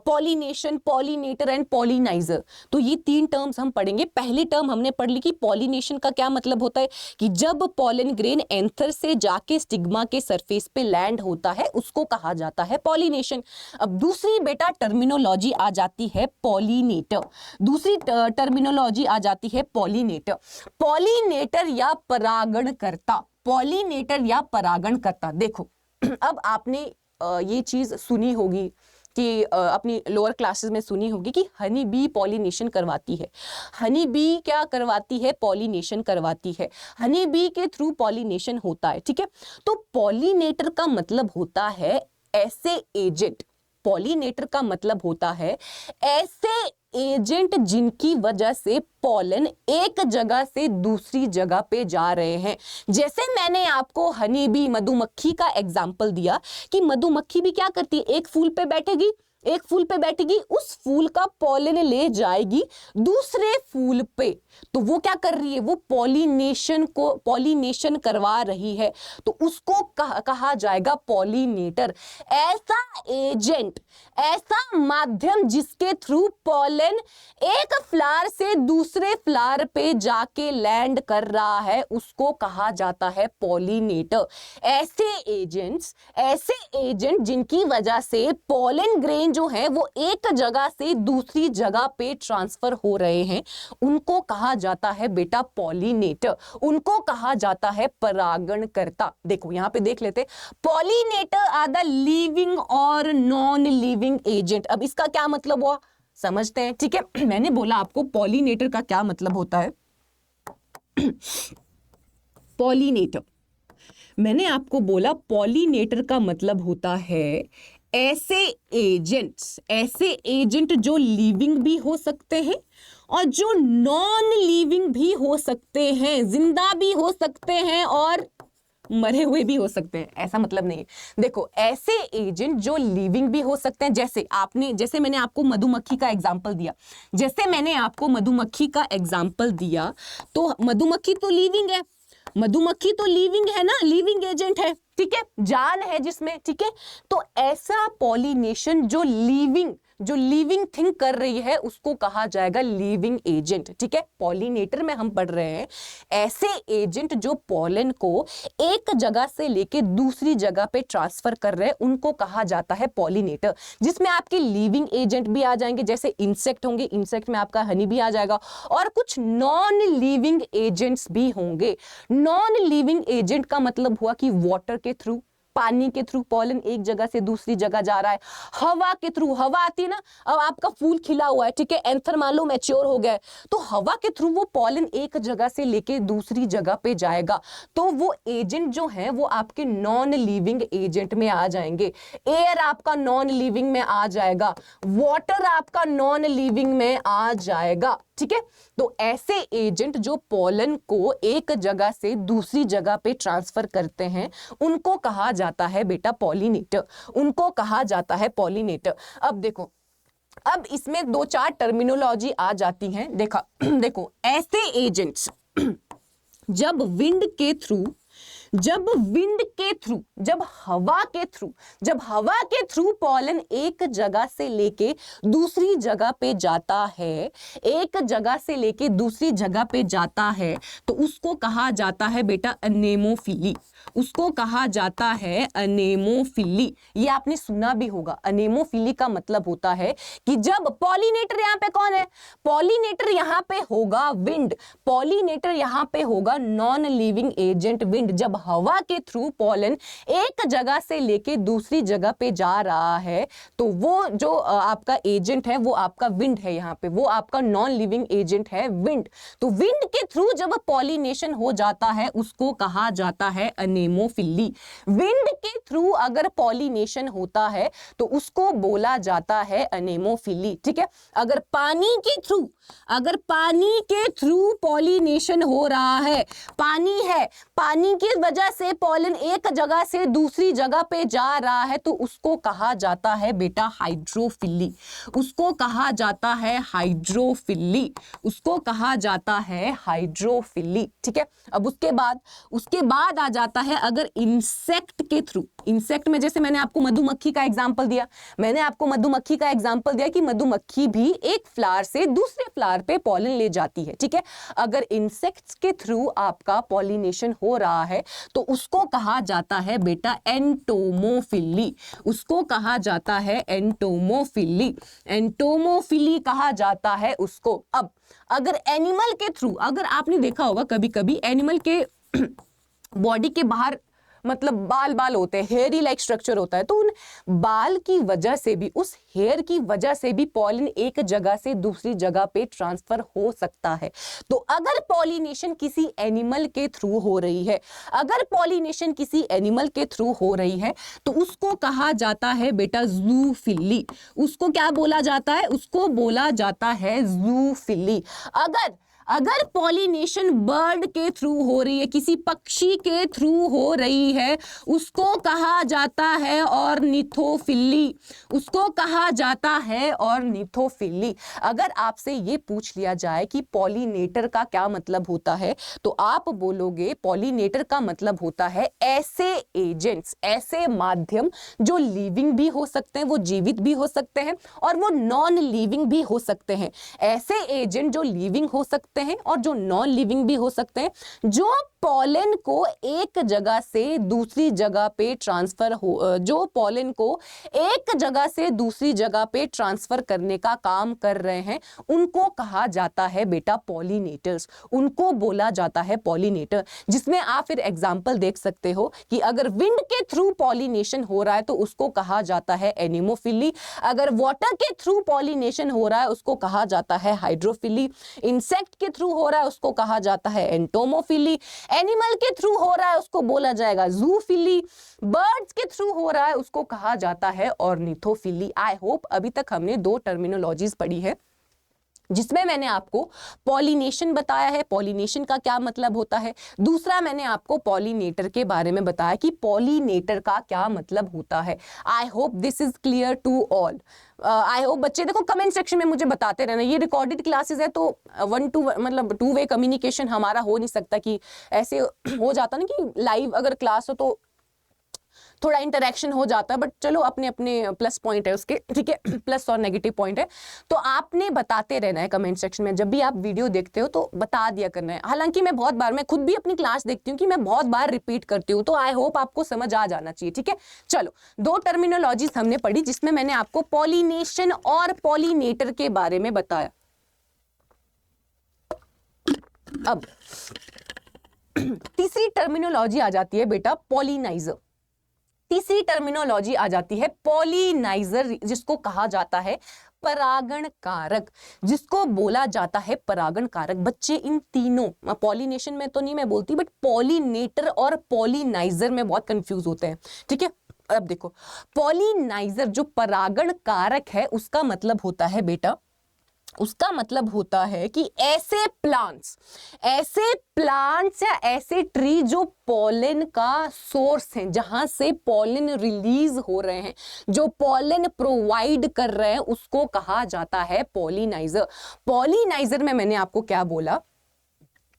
pollination, pollinator and pollinizer. तो ये तीन टर्म्स हम पढ़ेंगे। पहली टर्म हमने पढ़ ली कि पॉलिनेशन का क्या मतलब होता है, कि जब पॉलन ग्रेन एंथर से जाके स्टिग्मा के सरफेस पे लैंड होता है उसको कहा जाता है पॉलिनेशन। अब दूसरी बेटा टर्मिनोलॉजी आ जाती है पॉलिनेटर, दूसरी टर्मिनोलॉजी आ जाती है पॉलिनेटर। पॉलिनेटर या परागणकर्ता, पॉलिनेटर या परागणकर्ता। देखो अब आपने ये चीज सुनी होगी कि अपनी लोअर क्लासेस में सुनी होगी कि हनी बी पॉलिनेशन करवाती है। हनी बी क्या करवाती है? पॉलिनेशन करवाती है। हनी बी के थ्रू पॉलिनेशन होता है, ठीक है। तो पॉलिनेटर का मतलब होता है ऐसे एजेंट, पॉलिनेटर का मतलब होता है ऐसे एजेंट जिनकी वजह से पॉलन एक जगह से दूसरी जगह पे जा रहे हैं। जैसे मैंने आपको हनी बी, मधुमक्खी का एग्जाम्पल दिया कि मधुमक्खी भी क्या करती है, एक फूल पे बैठेगी, एक फूल पे बैठेगी, उस फूल का पॉलन ले जाएगी दूसरे फूल पे, तो वो क्या कर रही है, वो पॉलिनेशन करवा रही है, तो उसको कहा जाएगा पॉलिनेटर। ऐसा एजेंट, ऐसा माध्यम जिसके थ्रू पॉलन एक फ्लावर से दूसरे फ्लावर पे जाके लैंड कर रहा है उसको कहा जाता है पॉलिनेटर। ऐसे एजेंट जिनकी वजह से पॉलन ग्रेन जो है वो एक जगह से दूसरी जगह पे ट्रांसफर हो रहे हैं उनको कहा जाता है बेटा पॉलिनेटर, उनको कहा जाता है परागणकर्ता। देखो यहां पे देख लेते, पॉलिनेटर आर द लिविंग और नॉन लिविंग एजेंट। अब इसका क्या मतलब हुआ समझते हैं, ठीक है। मैंने बोला आपको पॉलिनेटर का क्या मतलब होता है। पॉलिनेटर, मैंने आपको बोला पॉलिनेटर का मतलब होता है ऐसे एजेंट जो लिविंग भी हो सकते हैं और जो नॉन लिविंग भी हो सकते हैं, जिंदा भी हो सकते हैं और मरे हुए भी हो सकते हैं, ऐसा मतलब नहीं है। देखो ऐसे एजेंट जो लिविंग भी हो सकते हैं, जैसे मैंने आपको मधुमक्खी का एग्जांपल दिया, तो मधुमक्खी तो लिविंग है, मधुमक्खी तो लिविंग है ना, लिविंग एजेंट है, ठीक है, जान है जिसमें, ठीक है। तो ऐसा पॉलिनेशन जो लिविंग थिंग कर रही है उसको कहा जाएगा लिविंग एजेंट, ठीक है। पॉलिनेटर में हम पढ़ रहे हैं ऐसे एजेंट जो पॉलन को एक जगह से लेके दूसरी जगह पे ट्रांसफर कर रहे हैं उनको कहा जाता है पॉलिनेटर, जिसमें आपके लिविंग एजेंट भी आ जाएंगे, जैसे इंसेक्ट होंगे, इंसेक्ट में आपका हनी भी आ जाएगा, और कुछ नॉन लिविंग एजेंट्स भी होंगे। नॉन लिविंग एजेंट का मतलब हुआ कि वाटर के थ्रू, पानी के थ्रू पॉलन एक जगह से दूसरी जगह जा रहा है, हवा के थ्रू, हवा आती है ना, अब आपका फूल खिला हुआ है, ठीक है, एंथर मान लो मैच्योर हो गया है, तो हवा के थ्रू वो पॉलन एक जगह से लेके दूसरी जगह पे जाएगा, तो वो एजेंट जो है वो आपके नॉन लिविंग एजेंट में आ जाएंगे। एयर आपका नॉन लिविंग में आ जाएगा, वाटर आपका नॉन लिविंग में आ जाएगा, ठीक है। तो ऐसे एजेंट जो पॉलन को एक जगह से दूसरी जगह पे ट्रांसफर करते हैं उनको कहा जाता है बेटा पॉलिनेटर, उनको कहा जाता है पॉलिनेटर। अब देखो, अब इसमें दो चार टर्मिनोलॉजी आ जाती हैं। देखो ऐसे एजेंट्स जब विंड के थ्रू जब विंड के थ्रू, जब हवा के थ्रू पॉलन एक जगह से लेके दूसरी जगह पे जाता है, एक जगह से लेके दूसरी जगह पे जाता है, तो उसको कहा जाता है बेटा अनेमोफिली, उसको कहा जाता है अनेमोफिली। ये आपने सुना भी होगा। अनेमोफिली का मतलब होता है कि जब पॉलिनेटर, यहां पे कौन है, पॉलिनेटर यहां पे होगा विंड, पॉलिनेटर यहां पे होगा नॉन लिविंग एजेंट विंड। जब हवा के थ्रू पॉलन एक जगह से लेके दूसरी जगह पे जा रहा है, तो वो जो आपका एजेंट है वो आपका विंड है, यहां पे वो आपका नॉन लिविंग एजेंट है विंड। तो विंड के थ्रू जब पॉलिनेशन हो जाता है उसको कहा जाता है अनेमोफिली। विंड के थ्रू अगर पॉलिनेशन होता है तो उसको बोला जाता है अनेमोफिली। ठीक है, अगर पानी के थ्रू पॉलिनेशन हो रहा है, पानी है, पानी की वजह से पॉलन एक जगह से दूसरी जगह पे जा रहा है, तो उसको कहा जाता है बेटा हाइड्रोफिली, उसको कहा जाता है हाइड्रोफिली, उसको कहा जाता है हाइड्रोफिली। ठीक है, अब उसके बाद आ जाता है अगर इंसेक्ट के थ्रू, इंसेक्ट में जैसे मैंने आपको मधुमक्खी का एग्जांपल दिया, कि मधुमक्खी भी एक फ्लावर से दूसरे फ्लावर पे पॉलन ले जाती है। ठीक है, अगर इंसेक्ट्स के थ्रू आपका पॉलिनेशन हो रहा है तो उसको कहा जाता है बेटा एंटोमोफिली, उसको कहा जाता है एंटोमोफिली, एंटोमोफिली कहा जाता है उसको। अब अगर एनिमल के थ्रू, अगर आपने देखा होगा कभी कभी एनिमल के बॉडी के बाहर मतलब बाल होते हैं, हेयरी लाइक स्ट्रक्चर होता है, तो उन बाल की वजह से भी, उस हेयर की वजह से भी पॉलन एक जगह से दूसरी जगह पे ट्रांसफर हो सकता है। तो अगर पॉलिनेशन किसी एनिमल के थ्रू हो रही है, तो उसको कहा जाता है बेटा जूफिली, उसको क्या बोला जाता है, उसको बोला जाता है जूफिली। अगर पॉलिनेशन बर्ड के थ्रू हो रही है, किसी पक्षी के थ्रू हो रही है, उसको कहा जाता है ऑर्निथोफिली, उसको कहा जाता है ऑर्निथोफिली। अगर आपसे ये पूछ लिया जाए कि पॉलिनेटर का क्या मतलब होता है, तो आप बोलोगे पॉलिनेटर का मतलब होता है ऐसे एजेंट्स, ऐसे माध्यम जो लिविंग भी हो सकते हैं, वो जीवित भी हो सकते हैं, और वो नॉन लिविंग भी हो सकते हैं। ऐसे एजेंट जो लिविंग हो सकते हैं और जो नॉन लिविंग भी हो सकते हैं, जो पॉलन को एक जगह से दूसरी जगह पे ट्रांसफर करने का काम कर रहे हैं, उनको कहा जाता है बेटा पॉलिनेटर्स, उनको बोला जाता है पॉलिनेटर। जिसमें आप फिर एग्जांपल देख सकते हो कि अगर विंड के थ्रू पॉलिनेशन हो रहा है तो उसको कहा जाता है एनिमोफिली, अगर वाटर के थ्रू पॉलिनेशन हो रहा है उसको कहा जाता है हाइड्रोफिली, इंसेक्ट के थ्रू हो रहा है उसको कहा जाता है एंटोमोफिली, एनिमल के थ्रू हो रहा है उसको बोला जाएगा जूफिली, बर्ड्स के थ्रू हो रहा है उसको कहा जाता है ऑर्निथोफिली। आई होप अभी तक हमने 2 टर्मिनोलॉजीज पढ़ी है, जिसमें मैंने आपको पॉलिनेशन बताया है, पॉलिनेशन का क्या मतलब होता है। दूसरा मैंने आपको पॉलिनेटर के बारे में बताया कि पॉलिनेटर का क्या मतलब होता है। I hope this is clear to all. I hope बच्चे देखो कमेंट सेक्शन में मुझे बताते रहना। ये रिकॉर्डेड क्लासेस है तो 2 वे कम्युनिकेशन हमारा हो नहीं सकता कि ऐसे हो जाता ना कि लाइव अगर क्लास हो तो थोड़ा इंटरेक्शन हो जाता है, बट चलो अपने अपने प्लस पॉइंट है उसके, ठीक है, प्लस और नेगेटिव पॉइंट है। तो आपने बताते रहना है कमेंट सेक्शन में, जब भी आप वीडियो देखते हो तो बता दिया करना है। हालांकि मैं खुद भी अपनी क्लास देखती हूँ कि मैं बहुत बार रिपीट करती हूँ, तो आई होप आपको समझ आ जाना चाहिए। ठीक है, चलो 2 टर्मिनोलॉजीज हमने पढ़ी जिसमें मैंने आपको पॉलिनेशन और पॉलिनेटर के बारे में बताया। अब तीसरी टर्मिनोलॉजी आ जाती है बेटा पॉलिनाइजर। तीसरी टर्मिनोलॉजी आ जाती है पॉलिनाइजर, जिसको कहा जाता है परागण कारक, जिसको बोला जाता है परागण कारक। बच्चे इन तीनों, पॉलिनेशन में तो नहीं मैं बोलती, बट पॉलिनेटर और पॉलिनाइजर में बहुत कंफ्यूज होते हैं। ठीक है, अब देखो पॉलिनाइजर जो परागण कारक है उसका मतलब होता है बेटा, उसका मतलब होता है कि ऐसे प्लांट्स या ऐसे ट्री जो पॉलन का सोर्स हैं, जहां से पॉलन रिलीज हो रहे हैं, जो पॉलन प्रोवाइड कर रहे हैं, उसको कहा जाता है पॉलिनाइजर। पॉलिनाइजर में मैंने आपको क्या बोला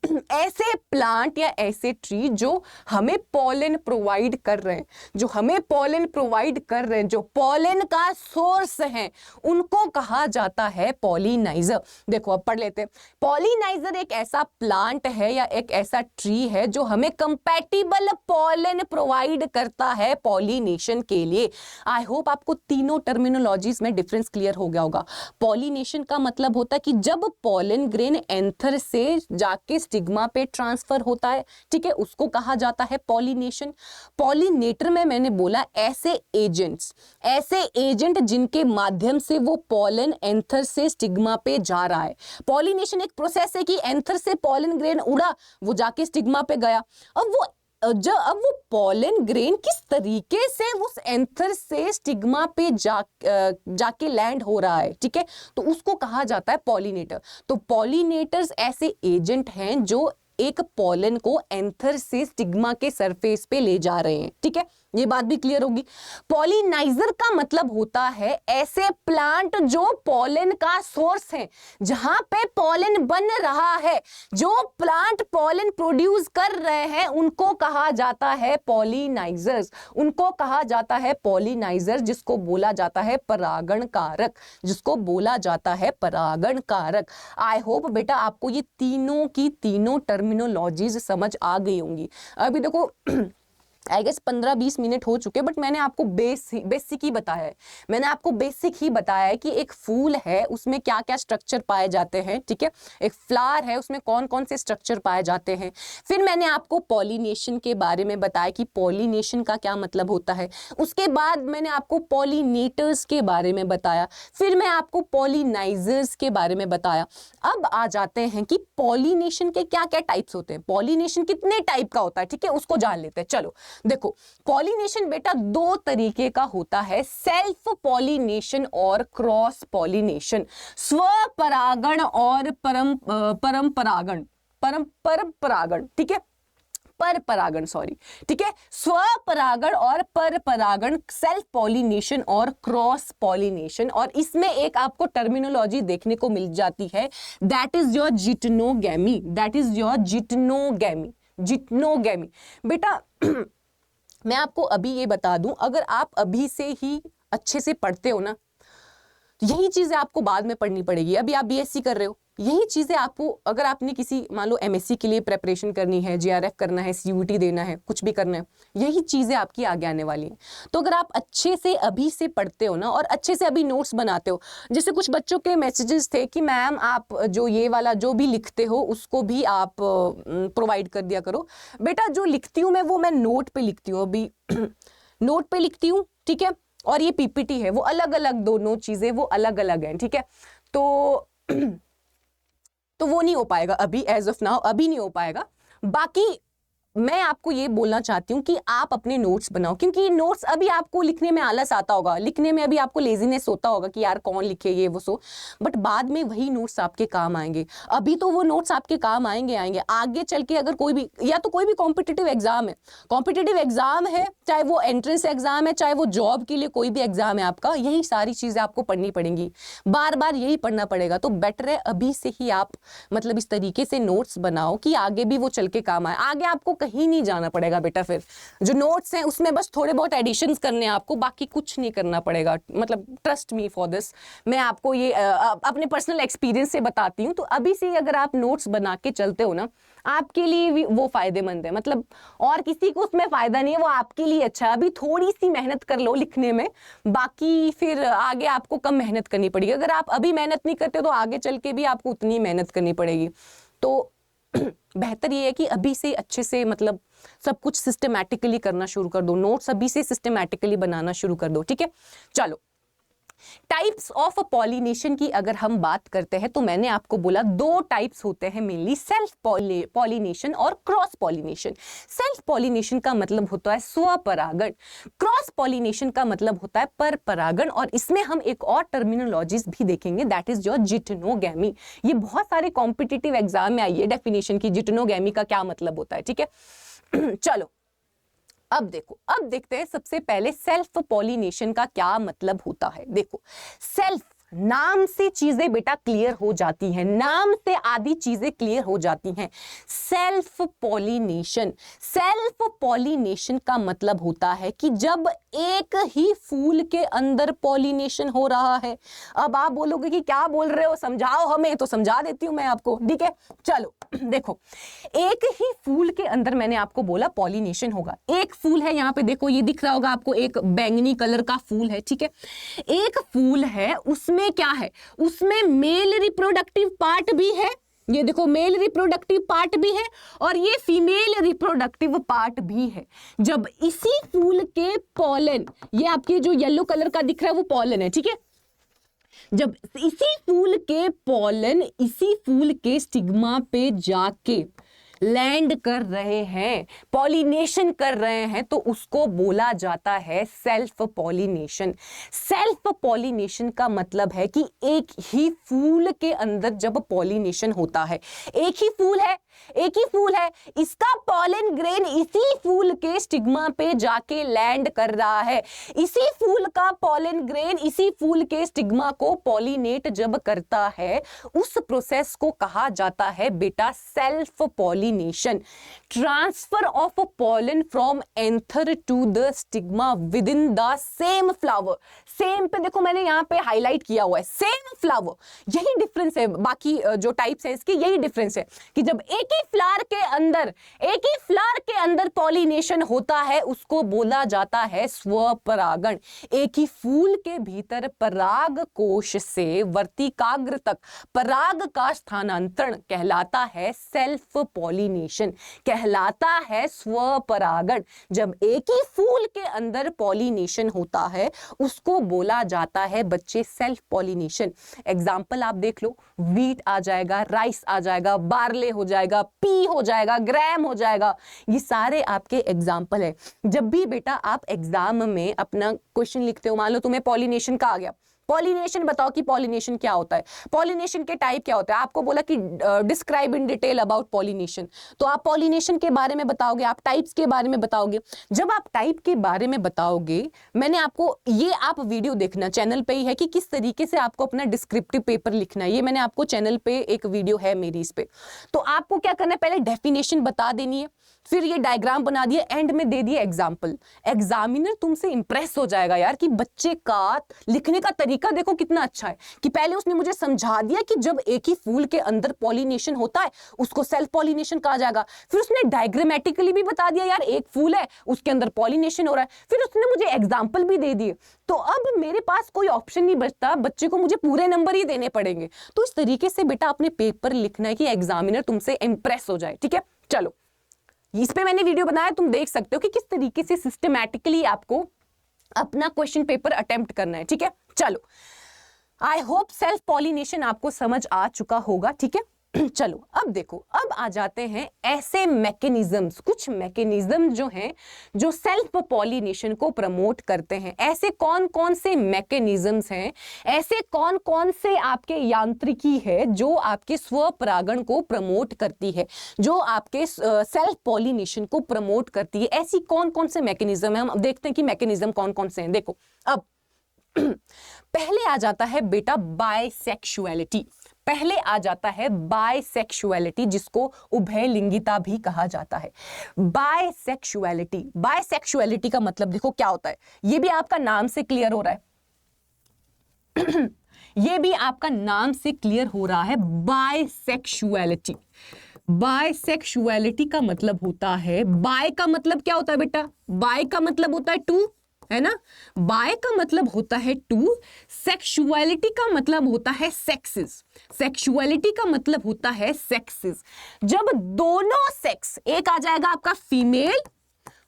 ऐसे प्लांट या ऐसे ट्री जो हमें पॉलन प्रोवाइड कर रहे हैं, जो हमें पॉलन प्रोवाइड कर रहे हैं, जो पॉलन का सोर्स हैं, उनको कहा जाता है पॉलिनाइजर। देखो अब पढ़ लेते हैं। पॉलिनाइजर एक ऐसा प्लांट है या एक ऐसा ट्री है जो हमें कंपैटिबल पॉलन प्रोवाइड करता है पॉलिनेशन के लिए। आई होप आपको तीनों टर्मिनोलॉजीज में डिफरेंस क्लियर हो गया होगा। पॉलिनेशन का मतलब होता है कि जब पॉलन ग्रेन एंथर से जाके स्टिग्मा पे ट्रांसफर होता है, ठीक है, उसको कहा जाता है पॉलिनेशन। पॉलिनेटर में मैंने बोला ऐसे एजेंट जिनके माध्यम से वो पॉलन एंथर से स्टिग्मा पे जा रहा है। पॉलिनेशन एक प्रोसेस है कि एंथर से पॉलन ग्रेन उड़ा, वो जाके स्टिग्मा पे गया। अब वो पॉलन ग्रेन किस तरीके से उस एंथर से स्टिग्मा पे जाके लैंड हो रहा है, ठीक है, तो उसको कहा जाता है पॉलिनेटर। तो पॉलिनेटर्स ऐसे एजेंट हैं जो एक पॉलन को एंथर से स्टिग्मा के सरफेस पे ले जा रहे हैं, ठीक है, ये बात भी क्लियर होगी। पॉलिनाइजर का मतलब होता है ऐसे प्लांट जो पॉलन का सोर्स है, जहां पे पॉलन बन रहा है, जो प्लांट पॉलन प्रोड्यूस कर रहे हैं, उनको कहा जाता है पॉलिनाइजर्स। उनको कहा जाता है पॉलिनाइजर, जिसको बोला जाता है परागण कारक, जिसको बोला जाता है परागण कारक। आई होप बेटा आपको ये तीनों की तीनों टर्मिनोलॉजीज समझ आ गई होंगी। अभी देखो आई गेस 15-20 मिनट हो चुके, बट मैंने आपको बेसिक ही बताया है। मैंने आपको बेसिक ही बताया है कि एक फूल है, उसमें क्या क्या स्ट्रक्चर पाए जाते हैं, ठीक है, एक फ्लावर है, उसमें कौन कौन से स्ट्रक्चर पाए जाते हैं। फिर मैंने आपको पॉलिनेशन के बारे में बताया कि पॉलिनेशन का क्या मतलब होता है। उसके बाद मैंने आपको पॉलिनेटर्स के बारे में बताया। फिर मैं आपको पॉलिनाइजर्स के बारे में बताया। अब आ जाते हैं कि पॉलिनेशन के क्या क्या टाइप्स होते हैं, पॉलिनेशन कितने टाइप का होता है, ठीक है, उसको जान लेते हैं। चलो देखो, पॉलिनेशन बेटा दो तरीके का होता है, सेल्फ पॉलिनेशन और क्रॉस पॉलिनेशन। स्वपरागण और परपरागण, ठीक है, परपरागण, सॉरी, ठीक है, स्वपरागण और परपरागण, सेल्फ पॉलिनेशन और क्रॉस पॉलिनेशन। और इसमें एक आपको टर्मिनोलॉजी देखने को मिल जाती है, that is your geitonogamy, that is your geitonogamy. बेटा मैं आपको अभी ये बता दूं, अगर आप अभी से ही अच्छे से पढ़ते हो ना, यही चीजें आपको बाद में पढ़नी पड़ेगी। अभी आप बीएससी कर रहे हो, यही चीजें आपको, अगर आपने किसी मान लो एमएससी के लिए प्रेपरेशन करनी है, जेआरएफ करना है, सीयूटी देना है, कुछ भी करना है, यही चीजें आपकी आगे आने वाली हैं। तो अगर आप अच्छे से अभी से पढ़ते हो ना और अच्छे से अभी नोट्स बनाते हो, जैसे कुछ बच्चों के मैसेजेस थे कि मैम आप जो ये वाला जो भी लिखते हो उसको भी आप प्रोवाइड कर दिया करो। बेटा जो लिखती हूँ मैं, वो मैं नोट पे लिखती हूँ, अभी नोट पे लिखती हूँ, ठीक है, और ये पीपीटी है, वो अलग अलग, दोनों चीजें वो अलग अलग हैं, ठीक है। तो वो नहीं हो पाएगा अभी, एज ऑफ नाउ अभी नहीं हो पाएगा। बाकी मैं आपको ये बोलना चाहती हूँ कि आप अपने नोट्स बनाओ, क्योंकि नोट्स अभी आपको लिखने में आलस आता होगा, लिखने में अभी आपको लेजीनेस होता होगा कि यार कौन लिखे ये वो सो, बट बाद में वही नोट्स आपके काम आएंगे। अभी तो वो नोट्स आपके काम आएंगे आगे चल के, अगर कोई भी, या तो कोई भी कॉम्पिटिटिव एग्जाम है, चाहे वो एंट्रेंस एग्जाम है, चाहे वो जॉब के लिए कोई भी एग्जाम है आपका, यही सारी चीजें आपको पढ़नी पड़ेंगी, बार बार यही पढ़ना पड़ेगा। तो बेटर है अभी से ही आप मतलब इस तरीके से नोट्स बनाओ कि आगे भी वो चल के काम आए। आगे आपको कहीं नहीं जाना पड़ेगा बेटा, फिर जो नोट्स हैं उसमें बस थोड़े बहुत एडिशंस करने हैं आपको, बाकी कुछ नहीं करना पड़ेगा। मतलब ट्रस्ट मी फॉर दिस, मैं आपको ये अपने पर्सनल एक्सपीरियंस से बताती हूँ। तो अभी से अगर आप नोट्स बना के चलते हो ना, आपके लिए भी वो फायदेमंद है, मतलब और किसी को उसमें फायदा नहीं है, वो आपके लिए अच्छा है। अभी थोड़ी सी मेहनत कर लो लिखने में, बाकी फिर आगे आपको कम मेहनत करनी पड़ेगी। अगर आप अभी मेहनत नहीं करते तो आगे चल के भी आपको उतनी मेहनत करनी पड़ेगी। तो बेहतर ये है कि अभी से अच्छे से मतलब सब कुछ सिस्टमैटिकली करना शुरू कर दो, नोट्स अभी से सिस्टमैटिकली बनाना शुरू कर दो, ठीक है। चलो, टाइप्स ऑफ पॉलिनेशन की अगर हम बात करते हैं तो मैंने आपको बोला दो टाइप्स होते हैं मेनली, सेल्फ पॉलिनेशन और क्रॉस पॉलिनेशन। सेल्फ पॉलिनेशन का मतलब होता है स्वपरागण, क्रॉस पॉलिनेशन का मतलब होता है परपरागण। और इसमें हम एक और टर्मिनोलॉजीज भी देखेंगे, दैट इज योर जिटनोगैमी। ये बहुत सारे कॉम्पिटिटिव एग्जाम में आई है डेफिनेशन की, जिटनोगैमी का क्या मतलब होता है, ठीक है। चलो अब देखते हैं सबसे पहले सेल्फ पॉलिनेशन का क्या मतलब होता है। देखो, सेल्फ नाम से चीजें बेटा क्लियर हो जाती हैं, नाम से आधी चीजें क्लियर हो जाती हैं। सेल्फ पॉलिनेशन, सेल्फ पॉलिनेशन का मतलब होता है कि जब एक ही फूल के अंदर पॉलिनेशन हो रहा है। अब आप बोलोगे कि क्या बोल रहे हो, समझाओ हमें, तो समझा देती हूं मैं आपको, ठीक है। चलो देखो, एक ही फूल के अंदर मैंने आपको बोला पॉलिनेशन होगा। एक फूल है, यहां पे देखो, ये दिख रहा होगा आपको, एक बैंगनी कलर का फूल है, ठीक है। एक फूल है, उसमें क्या है, उसमें मेल रिप्रोडक्टिव पार्ट भी है, ये देखो मेल रिप्रोडक्टिव पार्ट भी है और ये फीमेल रिप्रोडक्टिव पार्ट भी है। जब इसी फूल के पॉलन, ये आपके जो येलो कलर का दिख रहा है वो पॉलन है, ठीक है। जब इसी फूल के पॉलन इसी फूल के स्टिग्मा पे जाके लैंड कर रहे हैं, पॉलिनेशन कर रहे हैं, तो उसको बोला जाता है सेल्फ पॉलिनेशन। सेल्फ पॉलिनेशन का मतलब है कि एक ही फूल के अंदर जब पॉलिनेशन होता है, एक ही फूल है, एक ही फूल है, इसका पॉलन ग्रेन इसी फूल के स्टिग्मा पे जाके लैंड कर रहा है। इसी फूल का पॉलन ग्रेन इसी फूल के स्टिग्मा को पॉलिनेट जब करता है, उस प्रोसेस को कहा जाता है बेटा self pollination. Transfer of pollen from anther to the stigma within the same flower. Same पे देखो मैंने यहाँ पे हाईलाइट किया हुआ है, सेम फ्लावर। यही डिफरेंस है, बाकी जो टाइप्स है इसकी यही डिफरेंस है कि जब एक ही फ्लावर के अंदर पॉलिनेशन होता है, उसको बोला जाता है स्वपरागण। एक ही फूल के भीतर पराग कोश से वर्तिकाग्र तक पराग का स्थानांतरण कहलाता है सेल्फ पॉलिनेशन, कहलाता है स्वपरागण। जब एक ही फूल के अंदर पॉलिनेशन होता है, उसको बोला जाता है बच्चे सेल्फ पॉलिनेशन। एग्जाम्पल आप देख लो, वीट आ जाएगा, राइस आ जाएगा, बार्ले हो जाएगा, पी हो जाएगा, ग्राम हो जाएगा, ये सारे आपके एग्जाम्पल है। जब भी बेटा आप एग्जाम में अपना क्वेश्चन लिखते हो, मान लो तुम्हें पॉलिनेशन का आ गया, पॉलिनेशन बताओ कि पॉलिनेशन क्या होता है, पॉलिनेशन के टाइप क्या होता है, आपको बोला कि describe in detail about pollination, तो आप पॉलिनेशन के बारे में बताओगे, आप टाइप्स के बारे में बताओगे। जब आप टाइप के बारे में बताओगे, मैंने आपको ये आप वीडियो देखना चैनल पे ही है कि किस तरीके से आपको अपना डिस्क्रिप्टिव पेपर लिखना है, ये मैंने आपको चैनल पे एक वीडियो है मेरी इस पे। तो आपको क्या करना है, पहले डेफिनेशन बता देनी है, फिर ये डायग्राम बना दिए, एंड में दे दिए एग्जाम्पल। एग्जामिनर तुमसे इंप्रेस हो जाएगा यार कि बच्चे का लिखने का तरीका देखो कितना अच्छा है, कि पहले उसने मुझे समझा दिया कि जब एक ही फूल के अंदर पॉलिनेशन होता है उसको सेल्फ पॉलिनेशन कहा जाएगा, फिर उसने डायग्रामेटिकली भी बता दिया यार एक फूल है उसके अंदर पॉलिनेशन हो रहा है, फिर उसने मुझे एग्जाम्पल भी दे दिए। तो अब मेरे पास कोई ऑप्शन नहीं बचता, बच्चे को मुझे पूरे नंबर ही देने पड़ेंगे। तो इस तरीके से बेटा अपने पेपर लिखना है कि एग्जामिनर तुमसे इंप्रेस हो जाए, ठीक है। चलो, इस पे मैंने वीडियो बनाया, तुम देख सकते हो कि किस तरीके से सिस्टमैटिकली आपको अपना क्वेश्चन पेपर अटेम्प्ट करना है, ठीक है। चलो, आई होप सेल्फ पॉलिनेशन आपको समझ आ चुका होगा, ठीक है। चलो अब देखो, अब आ जाते हैं ऐसे मैकेनिज्म्स, कुछ मैकेनिज्म जो हैं जो सेल्फ पॉलिनेशन को प्रमोट करते हैं। ऐसे कौन कौन से मैकेनिज्म्स हैं, ऐसे कौन कौन से आपके यांत्रिकी है जो आपके स्वपरागण को प्रमोट करती है, जो आपके सेल्फ पॉलिनेशन को प्रमोट करती है। ऐसी कौन कौन से मैकेनिज्म है, हम देखते हैं कि मैकेनिज्म कौन कौन से हैं। देखो, अब पहले आ जाता है बेटा बायसेक्सुअलिटी, पहले आ जाता है बायसेक्सुअलिटी, जिसको उभयलिंगिता भी कहा जाता है। बायसेक्सुअलिटी, बायसेक्सुअलिटी का मतलब देखो क्या होता है, ये भी आपका नाम से क्लियर हो रहा है ये भी आपका नाम से क्लियर हो रहा है। बायसेक्सुअलिटी, बायसेक्सुअलिटी का मतलब होता है, बाय का मतलब क्या होता है बेटा, बाय का मतलब होता है टू, है ना, बाय का मतलब होता है टू, सेक्सुअलिटी का मतलब होता है सेक्सेस, सेक्सुअलिटी का मतलब होता है सेक्सेस। जब दोनों सेक्स, एक आ जाएगा आपका फीमेल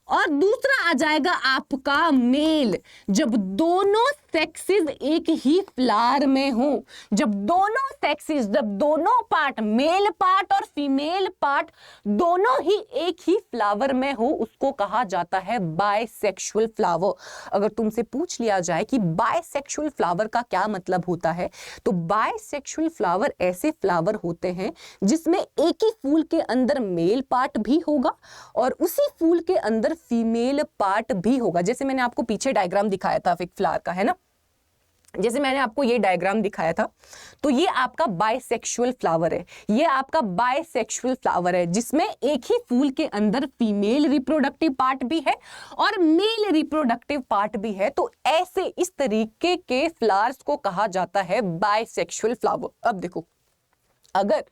और दूसरा आ जाएगा आपका मेल, जब दोनों सेक्सेस एक ही फ्लावर में हो, जब दोनों सेक्सेस, जब दोनों पार्ट, मेल पार्ट और फीमेल पार्ट दोनों ही एक ही फ्लावर में हो, उसको कहा जाता है बायसेक्सुअल फ्लावर। अगर तुमसे पूछ लिया जाए कि बायसेक्सुअल फ्लावर का क्या मतलब होता है, तो बायसेक्सुअल फ्लावर ऐसे फ्लावर होते हैं जिसमें एक ही फूल के अंदर मेल पार्ट भी होगा और उसी फूल के अंदर फीमेल पार्ट भी होगा। जैसे मैंने आपको पीछे डायग्राम दिखाया था फिग फ्लावर का, है ना, जैसे मैंने आपको ये डायग्राम दिखाया था, तो ये आपका बाइसेक्सुअल फ्लावर है, ये आपका बाइसेक्सुअल फ्लावर है जिसमें एक ही फूल के अंदर फीमेल रिप्रोडक्टिव पार्ट भी है और मेल रिप्रोडक्टिव पार्ट भी है। तो ऐसे इस तरीके के फ्लावर्स को कहा जाता है बाइसेक्सुअल फ्लावर। अब देखो, अगर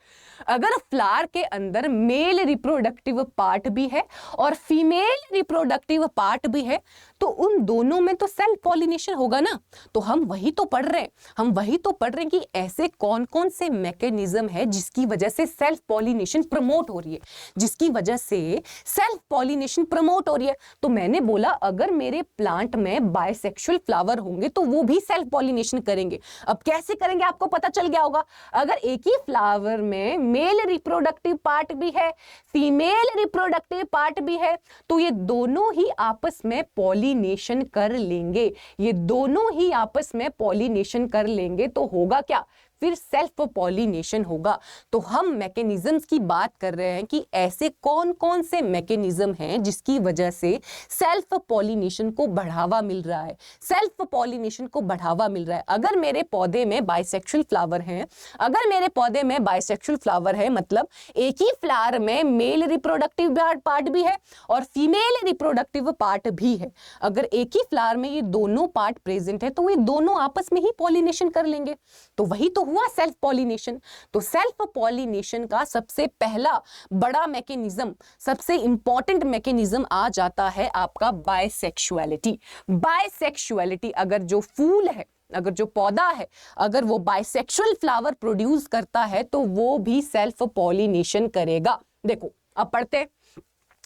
फ्लावर के अंदर मेल रिप्रोडक्टिव पार्ट भी है और फीमेल रिप्रोडक्टिव पार्ट भी है, तो उन दोनों में तो सेल्फ पॉलिनेशन होगा ना। तो हम वही तो पढ़ रहे हैं कि ऐसे कौन कौन से मैकेनिज्म है जिसकी वजह से सेल्फ पॉलिनेशन प्रमोट हो रही है, तो मैंने बोला अगर मेरे प्लांट में बाइसेक्सुअल फ्लावर होंगे तो वो भी सेल्फ पॉलिनेशन करेंगे। अब कैसे करेंगे आपको पता चल गया होगा। अगर एक ही फ्लावर में मेल रिप्रोडक्टिव पार्ट भी है, फीमेल रिप्रोडक्टिव पार्ट भी है, तो ये दोनों ही आपस में पॉलिनेशन कर लेंगे। तो होगा क्या, फिर सेल्फ पॉलिनेशन होगा। तो हम मैकेनिज्म्स की बात कर रहे हैं कि ऐसे कौन कौन से मैकेनिज्म हैं जिसकी वजह से सेल्फ पॉलिनेशन को बढ़ावा मिल रहा है। अगर मेरे पौधे में बाइसेक्सुअल फ्लावर है, मतलब एक ही फ्लावर में मेल रिप्रोडक्टिव पार्ट भी है और फीमेल रिप्रोडक्टिव पार्ट भी है। अगर एक ही फ्लावर में ये दोनों पार्ट प्रेजेंट है तो ये दोनों आपस में ही पॉलिनेशन कर लेंगे। तो वही तो हुआ सेल्फ पॉलिनेशन। तो सेल्फ पॉलिनेशन का सबसे पहला बड़ा मैकेनिज्म, सबसे इंपॉर्टेंट मैकेनिज्म आ जाता है आपका बाइसेक्सुअलिटी। अगर जो फूल है, अगर जो पौधा है, अगर वो बाइसेक्सुअल फ्लावर प्रोड्यूस करता है तो वो भी सेल्फ पॉलिनेशन करेगा। देखो अब पढ़ते हैं।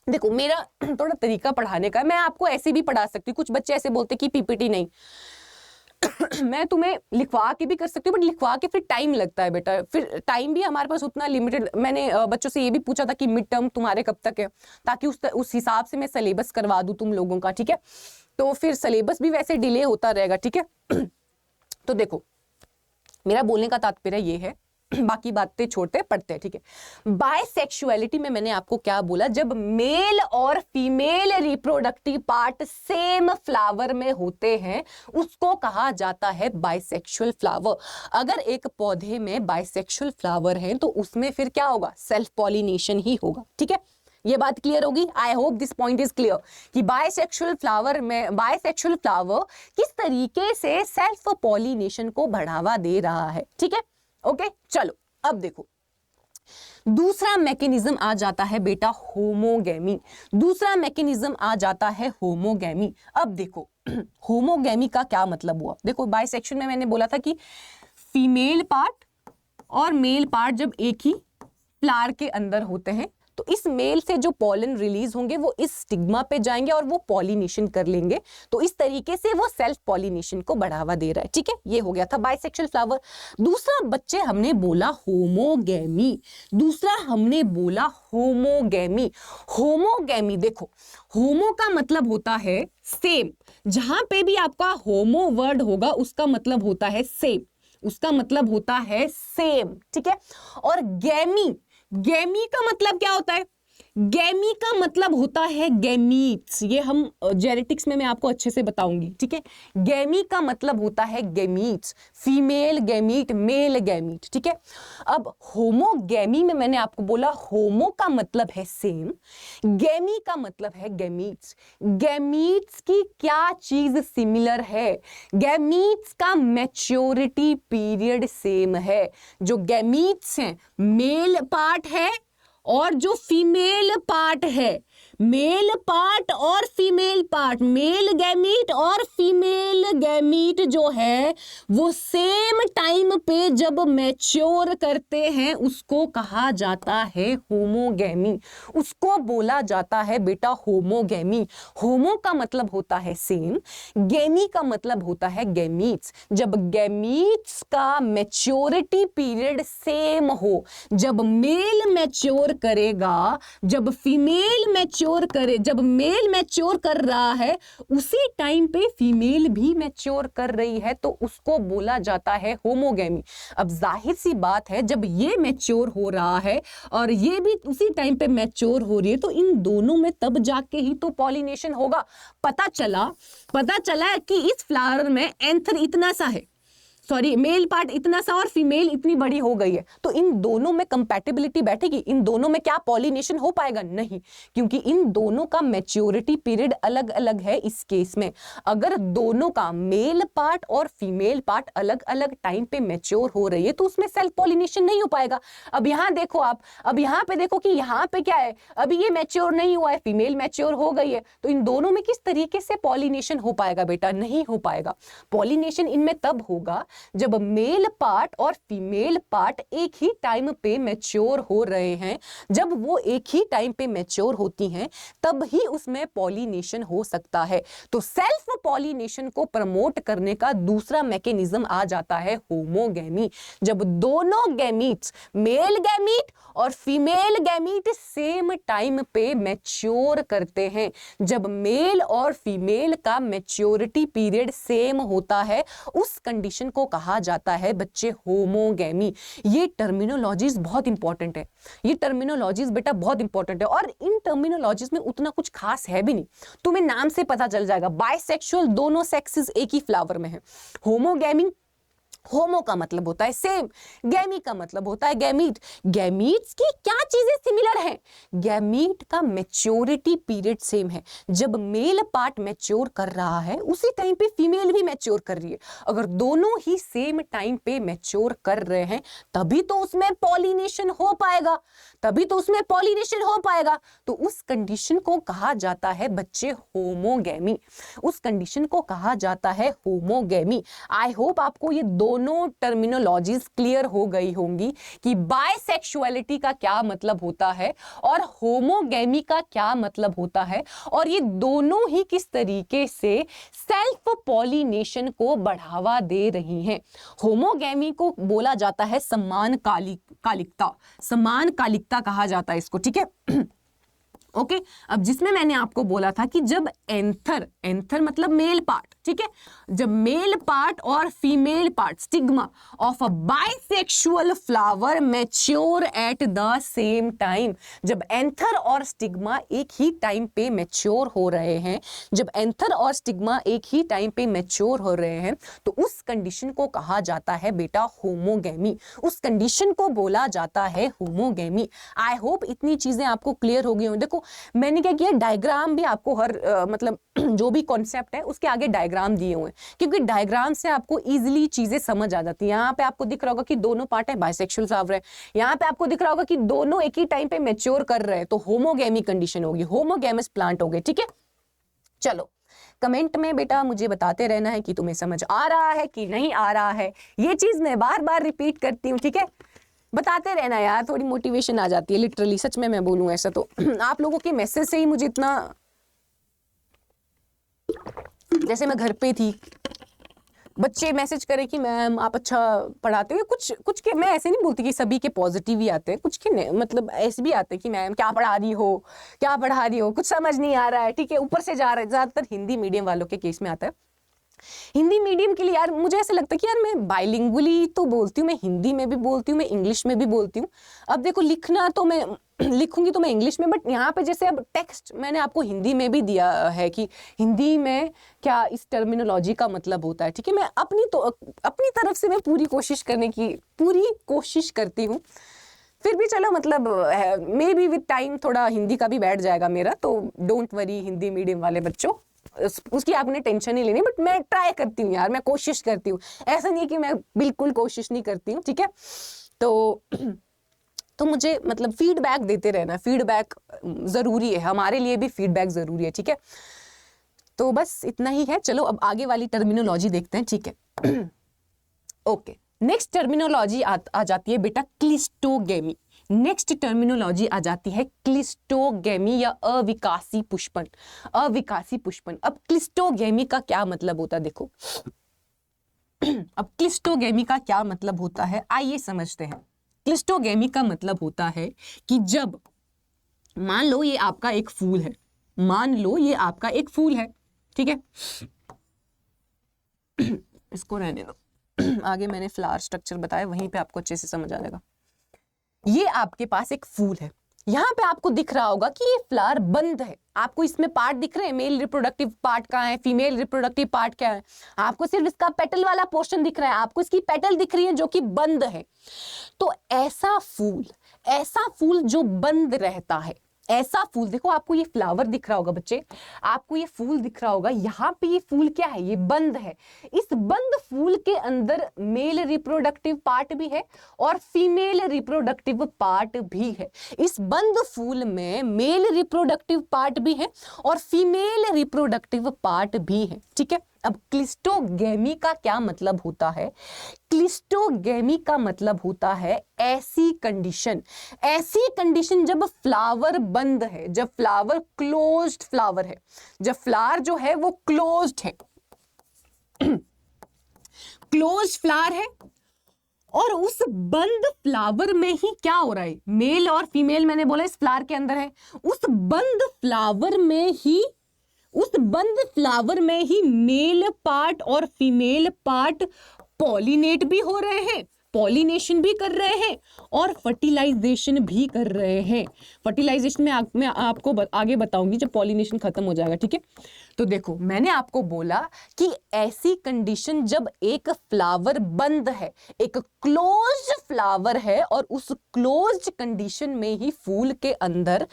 देखो मेरा थोड़ा तरीका पढ़ाने का, मैं आपको ऐसे भी पढ़ा सकती हूँ। कुछ बच्चे ऐसे बोलते कि पीपीटी नहीं मैं तुम्हें लिखवा के भी कर सकती हूँ, बट लिखवा के फिर टाइम लगता है बेटा, फिर टाइम भी हमारे पास उतना लिमिटेड। मैंने बच्चों से ये भी पूछा था कि मिड टर्म तुम्हारे कब तक है, ताकि उस हिसाब से मैं सिलेबस करवा दूं तुम लोगों का, ठीक है। तो फिर सिलेबस भी वैसे डिले होता रहेगा, ठीक है। तो देखो मेरा बोलने का तात्पर्य ये है, बाकी बातें छोड़ते पढ़ते हैं, ठीक है। बाइसेक्सुअलिटी में मैंने आपको क्या बोला, जब मेल और female reproductive part same flower में होते हैं उसको कहा जाता है बाइसेक्सुअल फ्लावर। अगर एक पौधे में बाइसेक्सुअल फ्लावर है तो उसमें फिर क्या होगा, सेल्फ पॉलिनेशन ही होगा, ठीक है। ये बात क्लियर होगी। आई hope this point is clear कि बाइसेक्सुअल फ्लावर किस तरीके से सेल्फ पॉलिनेशन को बढ़ावा दे रहा है, ठीक है। ओके चलो अब देखो, दूसरा मैकेनिज्म आ जाता है बेटा होमोगेमी। अब देखो होमोगेमी का क्या मतलब हुआ। देखो बाइसेक्शन में मैंने बोला था कि फीमेल पार्ट और मेल पार्ट जब एक ही फ्लावर के अंदर होते हैं तो इस मेल से जो पॉलन रिलीज होंगे वो इस स्टिग्मा पे जाएंगे और वो पॉलिनेशन कर लेंगे। तो इस तरीके से वो सेल्फ पॉलिनेशन को बढ़ावा दे रहा है, ठीक है। ये हो गया था बाइसेक्सुअल फ्लावर। दूसरा बच्चे हमने बोला होमोगेमी। देखो होमो का मतलब होता है सेम, जहां पे भी आपका होमो वर्ड होगा उसका मतलब होता है सेम, ठीक है। और गेमी का मतलब क्या होता है, गेमी का मतलब होता है गैमीट्स। ये हम जेनेटिक्स में मैं आपको अच्छे से बताऊंगी, ठीक है। गेमी का मतलब होता है gametes, female gamete, male gamete, ठीक है। अब होमोगेमी में मैंने आपको बोला होमो का मतलब है सेम, गेमी का मतलब है गैमीट्स। गैमीट्स की क्या चीज सिमिलर है, गैमीट्स का मैच्योरिटी पीरियड सेम है। जो गैमीट्स हैं मेल पार्ट है और जो फीमेल पार्ट है, मेल पार्ट और फीमेल पार्ट, मेल गैमीट और फीमेल गैमीट जो है वो सेम टाइम पे जब मैच्योर करते हैं उसको कहा जाता है होमोगेमी, उसको बोला जाता है बेटा होमोगेमी। होमो का मतलब होता है सेम, गेमी का मतलब होता है गैमीट्स। जब गैमीट्स का मैच्योरिटी पीरियड सेम हो, जब मेल मैच्योर करेगा, जब फीमेल मैच्योर करे, जब मेल मैच्योर कर रहा है उसी टाइम पे फीमेल भी मैच्योर कर रही है तो उसको बोला जाता है होमोगेमी। अब जाहिर सी बात है जब ये मैच्योर हो रहा है और ये भी उसी टाइम पे मैच्योर हो रही है तो इन दोनों में तब जाके ही तो पॉलिनेशन होगा। पता चला कि इस फ्लावर में एंथर इतना सा है, सॉरी मेल पार्ट इतना सा और फीमेल इतनी बड़ी हो गई है, तो इन दोनों में कंपैटिबिलिटी बैठेगी? इन दोनों में क्या पॉलिनेशन हो पाएगा? नहीं, क्योंकि इन दोनों का मैच्योरिटी पीरियड अलग अलग है। इस केस में अगर दोनों का मेल पार्ट और फीमेल पार्ट अलग अलग टाइम पे मैच्योर हो रही है तो उसमें सेल्फ पॉलिनेशन नहीं हो पाएगा। अब यहां देखो आप, अब यहां पे देखो कि यहां पे क्या है, अभी ये मैच्योर नहीं हुआ है, फीमेल मैच्योर हो गई है, तो इन दोनों में किस तरीके से पॉलिनेशन हो पाएगा बेटा? नहीं हो पाएगा। पॉलिनेशन इनमें तब होगा जब मेल पार्ट और फीमेल पार्ट एक ही टाइम पे मैच्योर हो रहे हैं। जब वो एक ही टाइम पे मैच्योर होती हैं तब ही उसमें पॉलिनेशन हो सकता है। तो सेल्फ पॉलिनेशन को प्रमोट करने का दूसरा मैकेनिज्म आ जाता है होमोगैमी। जब दोनों गैमीट्स, मेल गैमीट और फीमेल गैमीट सेम टाइम पे मैच्योर करते हैं, जब मेल और फीमेल का मैच्योरिटी पीरियड सेम होता है, उस कंडीशन को कहा जाता है बच्चे होमोगैमी। ये टर्मिनोलॉजीज बहुत इंपॉर्टेंट है, ये टर्मिनोलॉजीज बेटा बहुत इंपॉर्टेंट है, और इन टर्मिनोलॉजीज में उतना कुछ खास है भी नहीं, तुम्हें नाम से पता चल जाएगा। बाइसेक्सुअल, दोनों सेक्सेस एक ही फ्लावर में है। होमोगैमी, होमो का मतलब होता है सेम, गैमी का मतलब होता है गैमीट। गैमीट्स की क्या चीजें सिमिलर हैं? गैमीट का मैच्योरिटी पीरियड सेम है। जब मेल पार्ट मैच्योर कर रहा है उसी टाइम पे फीमेल भी मैच्योर कर रही है। अगर दोनों ही सेम टाइम पे मैच्योर कर रहे हैं तभी तो उसमें पॉलिनेशन हो पाएगा, तभी तो उसमें पॉलिनेशन हो पाएगा। तो उस कंडीशन को कहा जाता है बच्चे होमोगैमी, उस कंडीशन को कहा जाता है होमोगैमी। आई होप आपको ये दोनों टर्मिनोलॉजीज क्लियर हो गई होंगी कि बायसेक्सुअलिटी का क्या मतलब होता है और होमोगैमी का क्या मतलब होता है, और ये दोनों ही किस तरीके से सेल्फ पॉलिनेशन को बढ़ावा दे रही हैं। होमोगैमी को बोला जाता है समान कालिकता, समान कालिकता कहा जाता है इसको, ठीक है। ओके, अब जिसमें मैंने आपको बोला था कि जब एंथर, एंथर मतलब मेल पार्ट, ठीक है, जब मेल पार्ट और female part stigma of a bisexual flower mature at the same time, जब एंथर और स्टिग्मा एक ही टाइम पे मैच्योर हो रहे हैं, जब एंथर और स्टिग्मा एक ही टाइम पे मैच्योर हो रहे हैं तो उस कंडीशन को कहा जाता है बेटा होमोगैमी, उस कंडीशन को बोला जाता है होमोगैमी। आई होप इतनी चीजें आपको क्लियर हो गई होंगी। देखो मैंने क्या किया, डायग्राम भी आपको हर मतलब जो भी कॉन्सेप्ट है उसके आगे डायग्राम दिए हुए हैं, क्योंकि डायग्राम से आपको इजीली चीजें समझ आ जाती है। यहाँ पे आपको दिख रहा होगा कि दोनों पार्ट है बाइसेक्सुअल फ्लावर है, यहाँ पे आपको दिख रहा होगा कि दोनों एक ही टाइम पे मैच्योर कर रहे हैं, तो होमोगैमी कंडीशन होगी, होमोगैमस प्लांट हो गए, ठीक है। चलो कमेंट में बेटा मुझे बताते रहना है कि तुम्हें समझ आ रहा है कि नहीं आ रहा है। ये चीज मैं बार बार रिपीट करती हूँ, ठीक है, बताते रहना यार, थोड़ी मोटिवेशन आ जाती है। लिटरली सच में मैं बोलूं ऐसा तो आप लोगों के मैसेज से ही मुझे इतना, जैसे मैं घर पे थी बच्चे मैसेज करें कि मैम आप अच्छा पढ़ाते हो, कुछ के, मैं ऐसे नहीं बोलती कि सभी के पॉजिटिव ही आते हैं, कुछ के मतलब ऐसे भी आते हैं कि मैम क्या पढ़ा रही हो, क्या पढ़ा रही हो, कुछ समझ नहीं आ रहा है, ठीक है, ऊपर से जा रहा है। ज्यादातर हिंदी मीडियम वालों के केस में आता है। हिंदी मीडियम के लिए यार मुझे ऐसा लगता है कि यार मैं बाइलिंगुअली तो बोलती हूँ, मैं हिंदी में भी बोलती हूँ, मैं इंग्लिश में भी बोलती हूँ। अब देखो लिखना तो मैं लिखूंगी तो मैं इंग्लिश में, बट यहाँ पे जैसे अब टेक्स्ट मैंने आपको हिंदी में भी दिया है कि हिंदी में क्या इस टर्मिनोलॉजी का मतलब होता है, ठीक है। मैं अपनी तरफ से मैं पूरी कोशिश करने की पूरी कोशिश करती हूँ। फिर भी चलो मतलब मे बी विद टाइम थोड़ा हिंदी का भी बैठ जाएगा मेरा, तो डोंट वरी हिंदी मीडियम वाले बच्चों, उसकी आपने टेंशन नहीं लेनी। बट मैं ट्राई करती हूँ यार, मैं कोशिश करती हूँ, ऐसा नहीं है कि मैं बिल्कुल कोशिश नहीं करती हूँ, ठीक है। तो मुझे मतलब फीडबैक देते रहना, फीडबैक जरूरी है, हमारे लिए भी फीडबैक जरूरी है, ठीक है। तो बस इतना ही है। चलो अब आगे वाली टर्मिनोलॉजी देखते हैं, ठीक है। ओके, नेक्स्ट टर्मिनोलॉजी आ जाती है बेटा क्लिस्टोगेमी। नेक्स्ट टर्मिनोलॉजी आ जाती है क्लिस्टोगेमी या अविकासी पुष्पन, अविकासी पुष्पन। अब क्लिस्टोगेमी का क्या मतलब होता है देखो अब क्लिस्टोगेमी का क्या मतलब होता है आइए समझते हैं। क्लिस्टोगेमी का मतलब होता है कि जब मान लो ये आपका एक फूल है, मान लो ये आपका एक फूल है, ठीक है इसको रहने दो आगे मैंने फ्लावर स्ट्रक्चर बताया, वहीं पे आपको अच्छे से समझ आ जाएगा। ये आपके पास एक फूल है, यहाँ पे आपको दिख रहा होगा कि ये फ्लावर बंद है। आपको इसमें पार्ट दिख रहे हैं, मेल रिप्रोडक्टिव पार्ट कहाँ है, फीमेल रिप्रोडक्टिव पार्ट क्या है, आपको सिर्फ इसका पेटल वाला पोर्शन दिख रहा है, आपको इसकी पेटल दिख रही है जो कि बंद है। तो ऐसा फूल जो बंद रहता है, ऐसा फूल, देखो आपको ये फ्लावर दिख रहा होगा बच्चे, आपको ये फूल दिख रहा होगा, यहाँ पे ये फूल क्या है, ये बंद है। इस बंद फूल के अंदर मेल रिप्रोडक्टिव पार्ट भी है और फीमेल रिप्रोडक्टिव पार्ट भी है। इस बंद फूल में मेल रिप्रोडक्टिव पार्ट भी है और फीमेल रिप्रोडक्टिव पार्ट भी है, ठीक है। अब क्लिस्टोगेमी का क्या मतलब होता है? क्लिस्टोगेमी का मतलब होता है ऐसी कंडीशन जब फ्लावर बंद है, जब फ्लावर क्लोज्ड फ्लावर है, जब फ्लावर जो है वो क्लोज्ड है, क्लोज्ड फ्लावर है और उस बंद फ्लावर में ही क्या हो रहा है, मेल और फीमेल मैंने बोला इस फ्लावर के अंदर है, उस बंद फ्लावर में ही मेल पार्ट और फीमेल पार्ट पॉलिनेट भी हो रहे हैं, पॉलिनेशन भी कर रहे हैं और फर्टिलाइजेशन भी कर रहे हैं। फर्टिलाइजेशन में मैं आपको आगे बताऊंगी जब पॉलिनेशन खत्म हो जाएगा, ठीक है। तो देखो मैंने आपको बोला कि ऐसी कंडीशन जब एक फ्लावर बंद है, एक क्लोज्ड फ्लावर है और उस क्लोज्ड कंडीशन में ही फूल के अंदर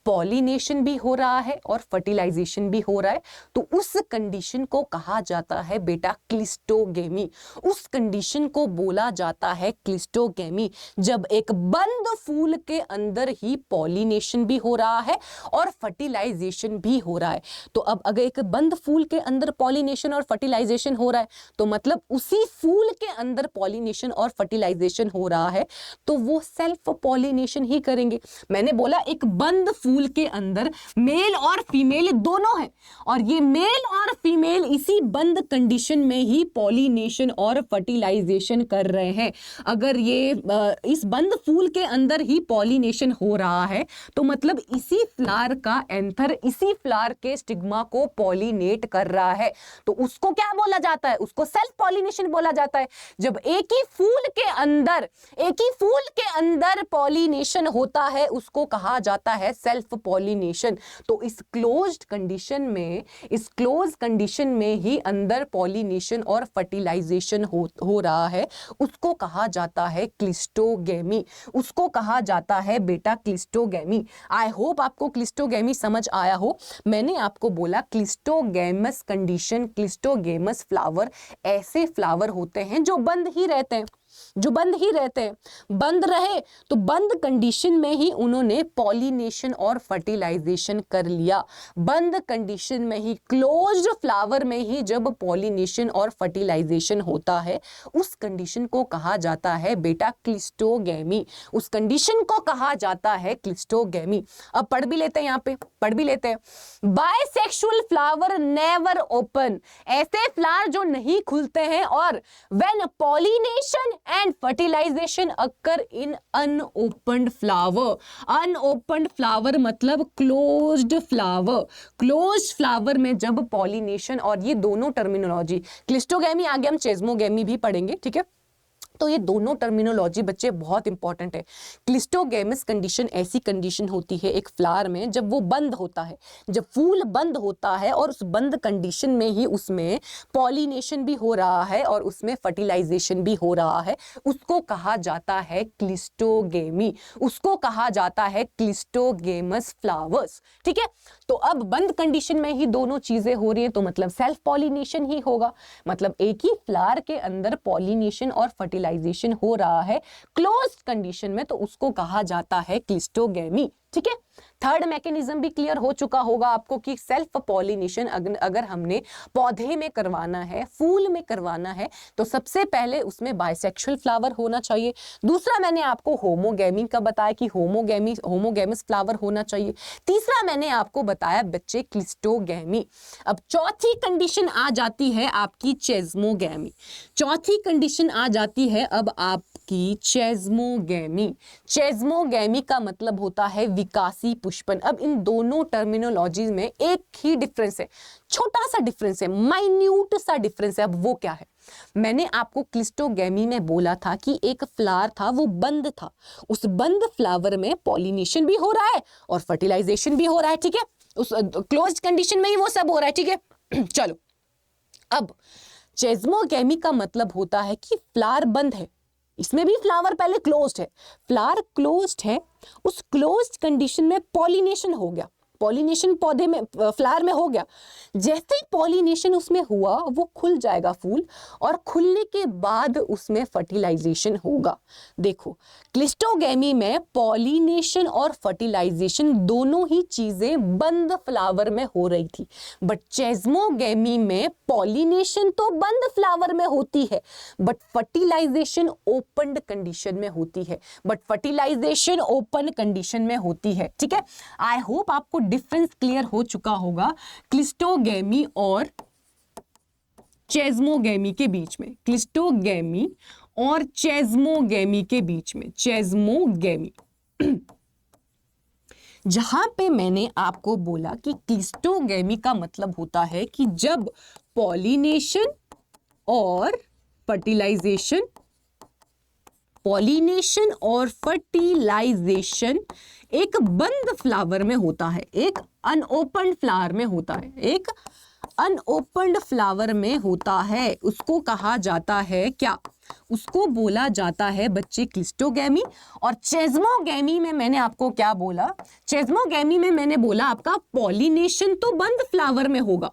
पॉलिनेशन भी हो रहा है और फर्टिलाइजेशन भी हो रहा है, तो उस कंडीशन को कहा जाता है बेटा क्लिस्टोगेमी। उस कंडीशन को बोला जाता है क्लिस्टोगेमी, जब एक बंद फूल के अंदर ही पॉलिनेशन भी हो रहा है और फर्टिलाइजेशन भी हो रहा है। तो अब अगर एक बंद फूल के अंदर पॉलिनेशन और फर्टिलाइजेशन हो रहा है तो मतलब उसी फूल के अंदर पॉलिनेशन और फर्टिलाइजेशन हो रहा है, तो वो सेल्फ पॉलिनेशन ही करेंगे। मैंने बोला एक बंद फूल के अंदर मेल और फीमेल दोनों हैं और ये मेल और फीमेल इसी बंद कंडीशन में ही पॉलिनेशन और फर्टिलाइजेशन कर रहे हैं। अगर ये इस बंद फूल के अंदर ही पॉलिनेशन हो रहा है तो मतलब इसी फ्लावर का एंथर इसी फ्लावर के स्टिग्मा को पॉलिनेट कर रहा है, तो उसको क्या बोला जाता है, उसको सेल्फ पॉलिनेशन बोला जाता है। जब एक ही फूल के अंदर पॉलिनेशन होता है उसको कहा जाता है सेल्फ पॉलिनेशन। तो इस क्लोज्ड कंडीशन में ही अंदर पॉलिनेशन और फर्टिलाइजेशन हो रहा है, उसको कहा जाता है क्लिस्टोगेमी, उसको कहा जाता है बेटा क्लिस्टोगेमी। आई होप आपको क्लिस्टोगेमी समझ आया हो। मैंने आपको बोला क्लिस्टोगेमस कंडीशन, क्लिस्टोगेमस फ्लावर ऐसे फ्लावर होते हैं जो बंद ही रहते हैं, बंद रहे तो बंद कंडीशन में ही उन्होंने पॉलिनेशन और फर्टिलाइजेशन कर लिया। बंद कंडीशन में ही, क्लोज्ड फ्लावर में ही जब पॉलिनेशन और फर्टिलाइजेशन होता है उस कंडीशन को कहा जाता है बेटा क्लिस्टोगेमी, उस कंडीशन को कहा जाता है क्लिस्टोगेमी। अब पढ़ भी लेते हैं, यहाँ पे पढ़ भी लेते हैं। बाइसेक्सुअल फ्लावर नेवर ओपन, ऐसे फ्लावर जो नहीं खुलते हैं और when pollination and fertilization occur in unopened flower। unopened flower मतलब closed flower में जब pollination, और ये दोनों टर्मिनोलॉजी, क्लिस्टोगेमी आगे हम चेस्मोगेमी भी पढ़ेंगे, ठीक है। तो ये दोनों टर्मिनोलॉजी बच्चे बहुत इंपॉर्टेंट है। क्लिस्टोगेमस कंडीशन ऐसी कंडीशन होती है एक फ्लावर में जब वो बंद होता है, जब फूल बंद होता है और उस बंद कंडीशन में ही उसमें पॉलिनेशन भी हो रहा है और उसमें फर्टिलाइजेशन भी हो रहा है, उसको कहा जाता है क्लिस्टोगेमी, उसको कहा जाता है क्लिस्टोगेमस फ्लावर्स, ठीक है। तो अब बंद कंडीशन में ही दोनों चीजें हो रही हैं तो मतलब सेल्फ पॉलिनेशन ही होगा, मतलब एक ही फ्लावर के अंदर पॉलिनेशन और फर्टिलाइजेशन हो रहा है क्लोज्ड कंडीशन में, तो उसको कहा जाता है क्लिस्टोगेमी, ठीक है। थर्ड मैकेनिज्म भी क्लियर हो चुका होगा आपको कि सेल्फ पॉलिनेशन अगर हमने पौधे में करवाना है, फूल में करवाना है, तो सबसे पहले उसमें बाइसेक्सुअल फ्लावर होना चाहिए। दूसरा मैंने आपको होमोगेमी का बताया कि होमोगेमस फ्लावर होना चाहिए। तीसरा मैंने आपको बताया बच्चे क्लिस्टोगेमी। अब चौथी कंडीशन आ जाती है आपकी चेस्मोगेमी। चौथी कंडीशन आ जाती है अब आप आपकी चेस्मोगेमी। चेस्मोगेमी का मतलब होता है विकासी पुष्पन। अब इन दोनों टर्मिनोलॉजी में एक ही डिफरेंस है, छोटा सा डिफरेंस है, माइन्यूट सा डिफरेंस है। अब वो क्या है? मैंने आपको क्लिस्टोगेमी में बोला था कि एक फ्लावर था, वो बंद था, उस बंद फ्लावर में पॉलिनेशन भी हो रहा है और फर्टिलाइजेशन भी हो रहा है, ठीक है, उस क्लोज्ड कंडीशन में ही वो सब हो रहा है, ठीक है। चलो, अब चेस्मोगेमी का मतलब होता है कि फ्लावर बंद है, इसमें भी फ्लावर पहले क्लोज्ड है, फ्लावर क्लोज्ड है, उस क्लोज्ड कंडीशन में पॉलिनेशन हो गया, पॉलिनेशन पौधे में, फ्लावर में हो गया। जैसे ही पॉलिनेशन उसमें हुआ वो खुल जाएगा फूल, और खुलने के बाद उसमें फर्टिलाइजेशन होगा। देखो, क्लिस्टोगेमी में पॉलिनेशन और फर्टिलाइजेशन दोनों ही चीजें बंद फ्लावर में हो रही थी, बट चेस्मोगेमी में पॉलिनेशन तो बंद फ्लावर में होती है, बट फर्टिलाइजेशन ओपन कंडीशन में होती है, ठीक है। आई होप आपको डिफरेंस क्लियर हो चुका होगा क्लिस्टोगेमी और चेस्मोगेमी के बीच में, क्लिस्टोगेमी और चेस्मोगेमी के बीच में, चेस्मोगेमी। जहां पे मैंने आपको बोला कि क्लिस्टोगेमी का मतलब होता है कि जब पॉलिनेशन और फर्टिलाइजेशन, पॉलिनेशन और फर्टिलाइजेशन एक बंद फ्लावर में होता है, एक अनओपन्ड फ्लावर में होता है, एक अनओपन्ड फ्लावर में होता है, उसको कहा जाता है क्या? उसको बोला जाता है बच्चे क्लिस्टोगेमी। और चेस्मोगेमी में मैंने आपको क्या बोला? चेस्मोगेमी में मैंने बोला आपका पॉलिनेशन तो बंद फ्लावर में होगा,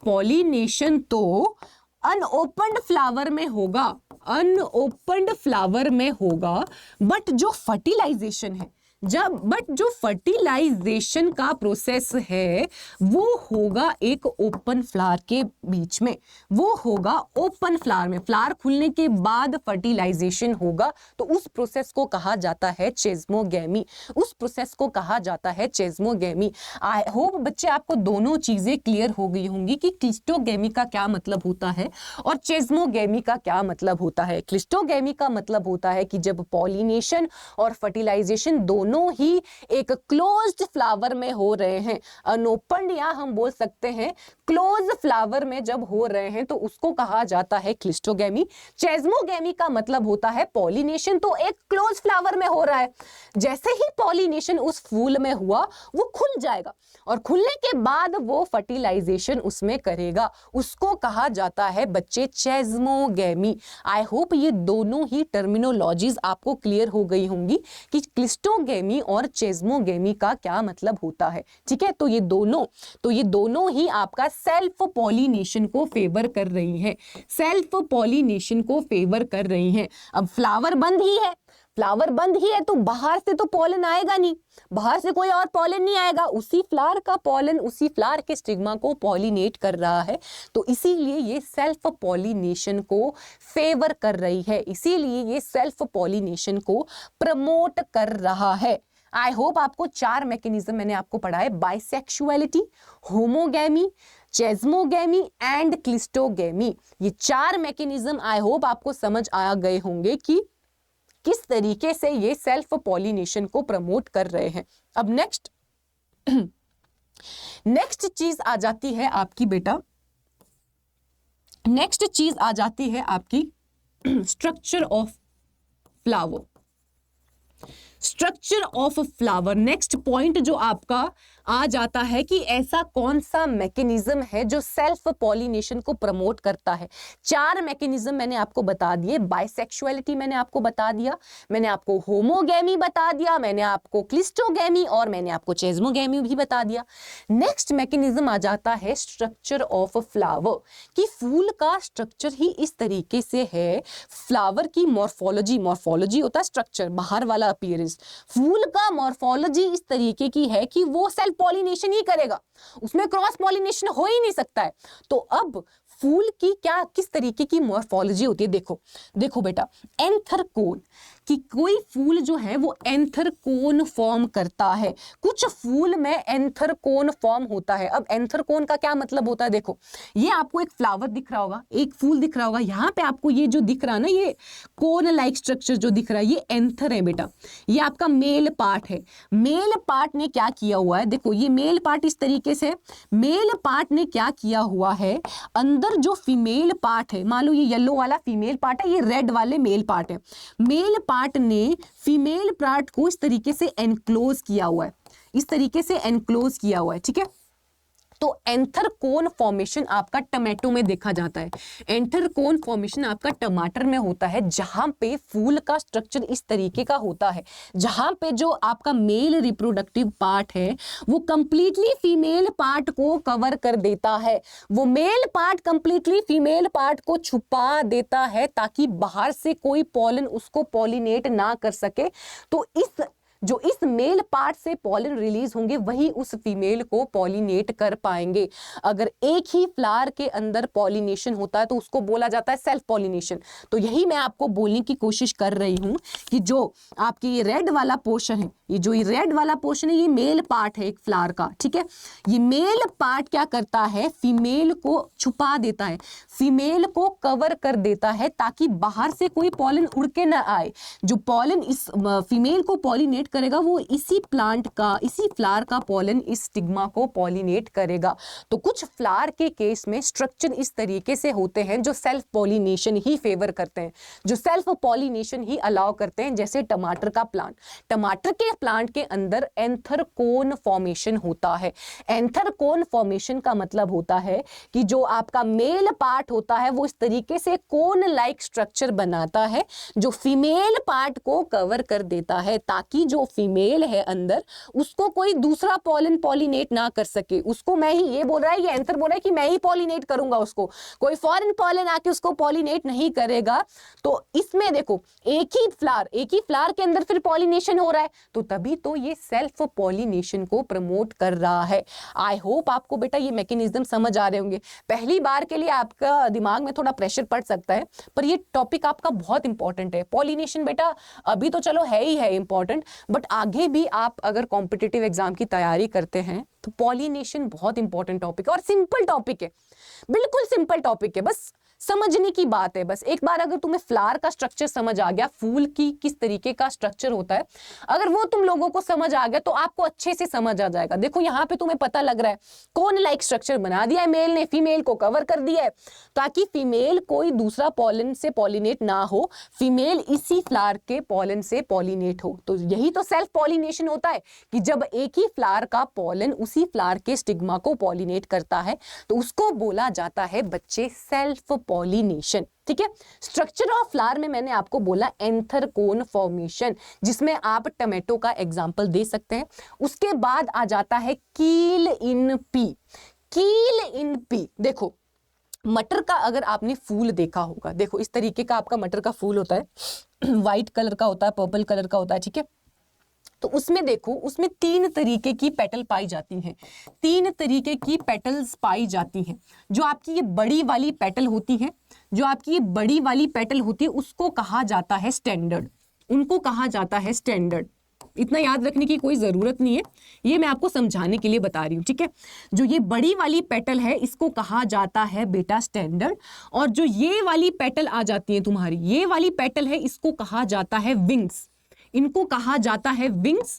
पॉलिनेशन तो अनओपन्ड फ्लावर में होगा, अनओपन्ड फ्लावर में होगा, बट जो फर्टिलाइजेशन है, जो फर्टिलाइजेशन का प्रोसेस है वो होगा एक ओपन फ्लावर के बीच में, वो होगा ओपन फ्लावर में, फ्लावर खुलने के बाद फर्टिलाइजेशन होगा, तो उस प्रोसेस को कहा जाता है चेस्मोगेमी, उस प्रोसेस को कहा जाता है चेस्मोगेमी। आई होप बच्चे आपको दोनों चीजें क्लियर हो गई होंगी कि क्लिस्टोगेमी का क्या मतलब होता है और चेस्मोगेमी का क्या मतलब होता है। क्लिस्टोगेमी का मतलब होता है कि जब पॉलिनेशन और फर्टिलाइजेशन दोनों ही एक क्लोज्ड फ्लावर में हो रहे हैं, अनओपन्ड या हम बोल सकते हैं क्लोज फ्लावर में जब हो रहे हैं, तो उसको कहा जाता है क्लिस्टोगेमी। चेस्मोगेमी का मतलब होता है पॉलिनेशन तो एक क्लोज फ्लावर में हो रहा है, जैसे ही पॉलिनेशन उस फूल में हुआ वो खुल जाएगा, और खुलने के बाद वो फर्टिलाइजेशन उसमें करेगा, उसको कहा जाता है बच्चे चेस्मोगेमी। आई होप ये दोनों ही टर्मिनोलॉजीज आपको क्लियर हो गई होंगी कि क्लिस्टोगेमी और चेस्मोगेमी का क्या मतलब होता है, ठीक है। तो ये दोनों ही आपका सेल्फ पॉलिनेशन को फेवर कर रही हैं, सेल्फ पॉलिनेशन को फेवर कर रही हैं। अब फ्लावर बंद ही है, फ्लावर बंद ही है तो बाहर से तो पॉलन आएगा नहीं, बाहर से कोई और पॉलन नहीं आएगा, उसी फ्लावर का पॉलन उसी फ्लावर के स्टिग्मा को पॉलिनेट कर रहा है, तो इसीलिए ये सेल्फ पॉलिनेशन को फेवर कर रही है, इसीलिए ये सेल्फ पॉलिनेशन को प्रमोट कर रहा है। आई होप आपको 4 मैकेनिज्म मैंने आपको पढ़ाए, बाइसेक्सुअलिटी, होमोगेमी, चेस्मोगेमी एंड क्लिस्टोगेमी। ये 4 मैकेनिज्म आई होप आपको समझ आ गए होंगे कि किस तरीके से ये सेल्फ पॉलिनेशन को प्रमोट कर रहे हैं। अब नेक्स्ट चीज आ जाती है आपकी बेटा, नेक्स्ट चीज आ जाती है आपकी structure of flower, structure of flower. Next point जो आपका आ जाता है कि ऐसा कौन सा मैकेनिज्म है जो सेल्फ पॉलिनेशन को प्रमोट करता है। 4 मैकेनिज्म मैंने आपको बता दिए, बाइसेक्सुअलिटी मैंने आपको बता दिया, मैंने आपको होमोगेमी बता दिया, मैंने आपको क्लिस्टोगेमी और मैंने आपको चेस्मोगेमी भी बता दिया। नेक्स्ट मैकेनिज्म आ जाता है स्ट्रक्चर ऑफ फ्लावर, कि फूल का स्ट्रक्चर ही इस तरीके से है, फ्लावर की मॉर्फोलॉजी, मॉर्फोलॉजी होता है स्ट्रक्चर, बाहर वाला अपीयरेंस, फूल का मॉर्फोलॉजी इस तरीके की है कि वो सेल्फ पॉलिनेशन ही करेगा, उसमें क्रॉस पॉलिनेशन हो ही नहीं सकता है। तो अब फूल की क्या किस तरीके की मॉर्फोलॉजी होती है, देखो बेटा, एंथर कोन, कि कोई फूल जो है वो एंथर कोन फॉर्म करता है, कुछ फूल में एंथर कोन फॉर्म होता है। अब एंथर कोन का क्या मतलब होता है, देखो ये आपको एक फ्लावर दिख रहा होगा, एक फूल दिख रहा होगा, यहाँ पे आपको ये जो दिख रहा है ना, ये कोन लाइक स्ट्रक्चर जो दिख रहा है, ये एंथर है बेटा, ये आपका मेल पार्ट है। मेल पार्ट ने क्या किया हुआ है, देखो ये मेल पार्ट इस तरीके से, मेल पार्ट ने क्या किया हुआ है, अंदर जो फीमेल पार्ट है, मान लो ये येलो वाला फीमेल पार्ट है, ये रेड वाले मेल पार्ट है, मेल पार्ट ने फीमेल पार्ट को इस तरीके से एनक्लोज किया हुआ है, इस तरीके से एनक्लोज किया हुआ है, ठीक है। तो एंथर कोन फॉर्मेशन आपका टमाटो में देखा जाता है, एंथर कोन फॉर्मेशन आपका टमाटर में होता है, जहां पे फूल का स्ट्रक्चर इस तरीके का होता है, जहां पे जो आपका मेल रिप्रोडक्टिव पार्ट है वो कंप्लीटली फीमेल पार्ट को कवर कर देता है, वो male part completely female part को छुपा देता है ताकि बाहर से कोई पॉलन उसको पॉलिनेट ना कर सके। तो इस मेल पार्ट से पॉलन रिलीज होंगे वही उस फीमेल को पॉलिनेट कर पाएंगे। अगर एक ही फ्लावर के अंदर पॉलिनेशन होता है तो उसको बोला जाता है सेल्फ पॉलिनेशन। तो यही मैं आपको बोलने की कोशिश कर रही हूं कि जो आपकी ये रेड वाला पोर्शन है, ये जो ये रेड वाला पोर्शन है, ये मेल पार्ट है एक फ्लावर का, ठीक है। ये मेल पार्ट क्या करता है, फीमेल को छुपा देता है, फीमेल को कवर कर देता है ताकि बाहर से कोई पॉलन उड़ के ना आए। जो पॉलन इस फीमेल को पॉलिनेट करेगा वो इसी प्लांट का, इसी फ्लावर का पॉलन इस स्टिग्मा को पॉलिनेट करेगा। तो कुछ फ्लावर के केस में स्ट्रक्चर इस तरीके से होते हैं जो सेल्फ पॉलिनेशन ही फेवर करते हैं, जो सेल्फ पॉलिनेशन ही अलाउ करते हैं, जैसे टमाटर का प्लांट, टमाटर के प्लांट के अंदर एंथर कोन फॉर्मेशन होता है। एंथर कोन फॉर्मेशन का मतलब होता है कि जो आपका मेल पार्ट होता है वो इस तरीके से कोन लाइक स्ट्रक्चर बनाता है जो फीमेल पार्ट को कवर कर देता है ताकि जो फीमेल है अंदर उसको कोई दूसरा पॉलन पॉलिनेट ना कर सके। उसको मैं ही, ये बोल रहा है, ये एंथर बोल रहा है कि मैं ही पॉलिनेट करूंगा उसको, कोई फॉरेन पॉलन आके उसको पॉलिनेट नहीं करेगा। तो इसमें देखो एक ही फ्लावर के अंदर फिर पॉलिनेशन हो रहा है, तो तभी तो ये सेल्फ पॉलिनेशन को प्रमोट कर रहा है। आई होप आपको बेटा ये मैकेनिज्म समझ आ रहे होंगे। पहली बार के लिए आपका दिमाग में थोड़ा प्रेशर पड़ सकता है, पर ये टॉपिक आपका बहुत इंपॉर्टेंट है। पॉलिनेशन बेटा अभी तो चलो है ही है इंपॉर्टेंट, बट आगे भी आप अगर कॉम्पिटिटिव एग्जाम की तैयारी करते हैं तो पॉलिनेशन बहुत इंपॉर्टेंट टॉपिक है और सिंपल टॉपिक है, बिल्कुल सिंपल टॉपिक है, बस समझने की बात है। बस एक बार अगर तुम्हें फ्लावर का स्ट्रक्चर समझ आ गया, फूल की किस तरीके का स्ट्रक्चर होता है, अगर वो तुम लोगों को समझ आ गया तो आपको अच्छे से समझ आ जाएगा। देखो यहाँ पे तुम्हें पता लग रहा है कौन लाइक स्ट्रक्चर बना दिया है मेल ने, फीमेल को कवर कर दिया है ताकि फीमेल कोई दूसरा पॉलन से पॉलिनेट ना हो, फीमेल इसी फ्लावर के पॉलन से पॉलिनेट हो। तो यही तो सेल्फ पॉलिनेशन होता है कि जब एक ही फ्लावर का पॉलन उसी फ्लावर के स्टिग्मा को पॉलिनेट करता है तो उसको बोला जाता है बच्चे सेल्फ पॉलिनेशन, ठीक है। स्ट्रक्चर ऑफ फ्लावर में मैंने आपको बोला एंथर कोन फॉर्मेशन, जिसमें आप टमाटो का एग्जांपल दे सकते हैं। उसके बाद आ जाता है कील इन पी। कील इन पी, देखो मटर का अगर आपने फूल देखा होगा, देखो इस तरीके का आपका मटर का फूल होता है, व्हाइट कलर का होता है, पर्पल कलर का होता है, ठीक है। तो उसमें देखो, उसमें 3 तरीके की पेटल पाई जाती हैं, 3 तरीके की पेटल्स पाई जाती हैं। जो आपकी ये बड़ी वाली पेटल होती है, जो आपकी ये बड़ी वाली पेटल होती है उसको कहा जाता है स्टैंडर्ड, उनको कहा जाता है स्टैंडर्ड। इतना याद रखने की कोई जरूरत नहीं है, ये मैं आपको समझाने के लिए बता रही हूँ, ठीक है। जो ये बड़ी वाली पेटल है इसको कहा जाता है बेटा स्टैंडर्ड, और जो ये वाली पेटल आ जाती है तुम्हारी, ये वाली पेटल है इसको कहा जाता है विंग्स, इनको कहा जाता है विंग्स।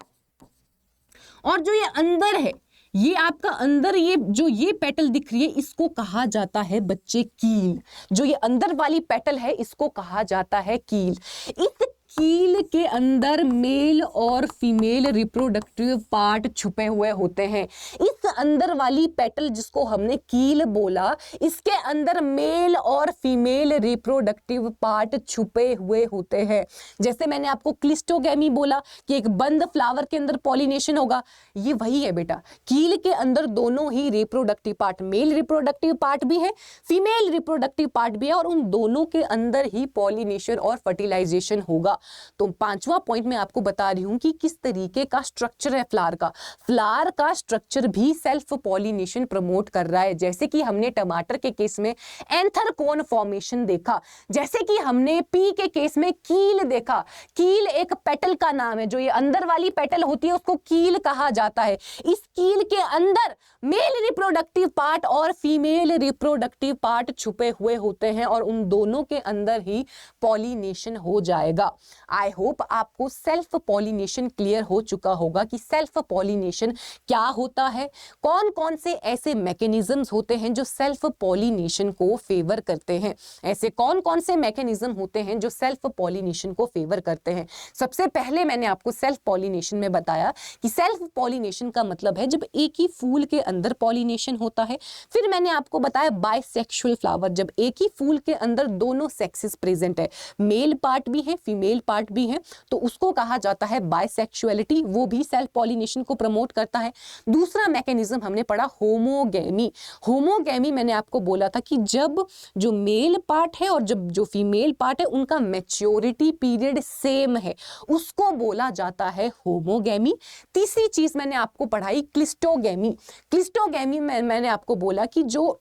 और जो ये अंदर है, ये आपका अंदर ये जो ये पेटल दिख रही है इसको कहा जाता है बच्चे कील। जो ये अंदर वाली पेटल है इसको कहा जाता है कील। इस कील के अंदर मेल और फीमेल रिप्रोडक्टिव पार्ट छुपे हुए होते हैं। इस अंदर वाली पेटल जिसको हमने कील बोला, इसके अंदर मेल और फीमेल रिप्रोडक्टिव पार्ट छुपे हुए होते हैं। जैसे मैंने आपको क्लिस्टोगैमी बोला कि एक बंद फ्लावर के अंदर पॉलिनेशन होगा, ये वही है बेटा। कील के अंदर दोनों ही reproductive part, male reproductive part भी है, फीमेल रिप्रोडक्टिव पार्ट भी है, और उन दोनों के अंदर ही पॉलिनेशन और फर्टिलाइजेशन होगा। तो 5वां पॉइंट मैं आपको बता रही हूं कि किस तरीके का स्ट्रक्चर है फ्लावर का। फ्लावर का स्ट्रक्चर भी सेल्फ पॉलिनेशन प्रमोट कर रहा है। जैसे कि हमने टमाटर के केस में एंथर कोन फॉर्मेशन देखा, जैसे कि हमने पी के केस में कील देखा। कील एक पेटल का नाम है, जो ये अंदर वाली पेटल होती है उसको कील कहा जाता है। इस कील के अंदर मेल रिप्रोडक्टिव पार्ट और फीमेल रिप्रोडक्टिव पार्ट छुपे हुए होते हैं और उन दोनों के अंदर ही पॉलिनेशन हो जाएगा। आई होप आपको सेल्फ पॉलिनेशन क्लियर हो चुका होगा कि सेल्फ पॉलिनेशन क्या होता है, कौन कौन से ऐसे मैकेनिज्म्स होते हैं जो सेल्फ पॉलिनेशन को फेवर करते हैं। ऐसे कौन कौन से मैकेनिज्म होते हैं जो सेल्फ पॉलिनेशन को फेवर करते हैं। सबसे पहले मैंने आपको सेल्फ पॉलिनेशन में बताया कि सेल्फ पॉलिनेशन का मतलब है जब एक ही फूल के अंदर पॉलिनेशन होता है। फिर मैंने आपको बताया बाइसेक्सुअल फ्लावर, जब एक ही फूल के अंदर दोनों सेक्सेस प्रेजेंट है, मेल पार्ट भी है फीमेल पार्ट भी है, तो उसको कहा जाता है बाइसेक्सुअलिटी, वो भी सेल्फ पॉलिनेशन को प्रमोट करता है। दूसरा मैकेनिज्म हमने पढ़ा होमोगैमी। होमोगैमी मैंने आपको बोला था कि जब जो मेल पार्ट है और जब जो फीमेल पार्ट है उनका मैच्योरिटी पीरियड सेम है, उसको बोला जाता है होमोगैमी। तीसरी चीज मैंने आपको पढ़ाई क्लिस्टोगैमी। क्लिस्टोगैमी में मैंने आपको बोला कि जो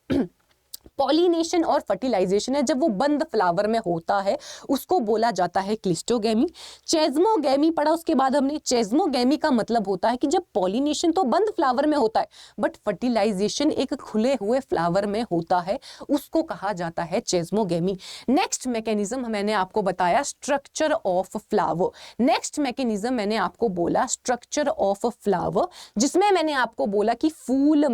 पॉलिनेशन और फर्टिलाइजेशन है जब वो बंद फ्लावर में होता है उसको बोला जाता है क्लिस्टोगैमी। चेज़्मोगैमी पढ़ा उसके बाद हमने। चेज़्मोगैमी का मतलब होता है कि जब पॉलिनेशन तो बंद फ्लावर में होता है बट फर्टिलाइजेशन एक खुले हुए फ्लावर में होता है, उसको कहा जाता है चेज़्मोगैमी। नेक्स्ट मैकेनिज्म मैंने आपको बताया structure of flower. Next mechanism मैंने आपको बोला स्ट्रक्चर ऑफ फ्लावर, जिसमें मैंने आपको बोला कि फूल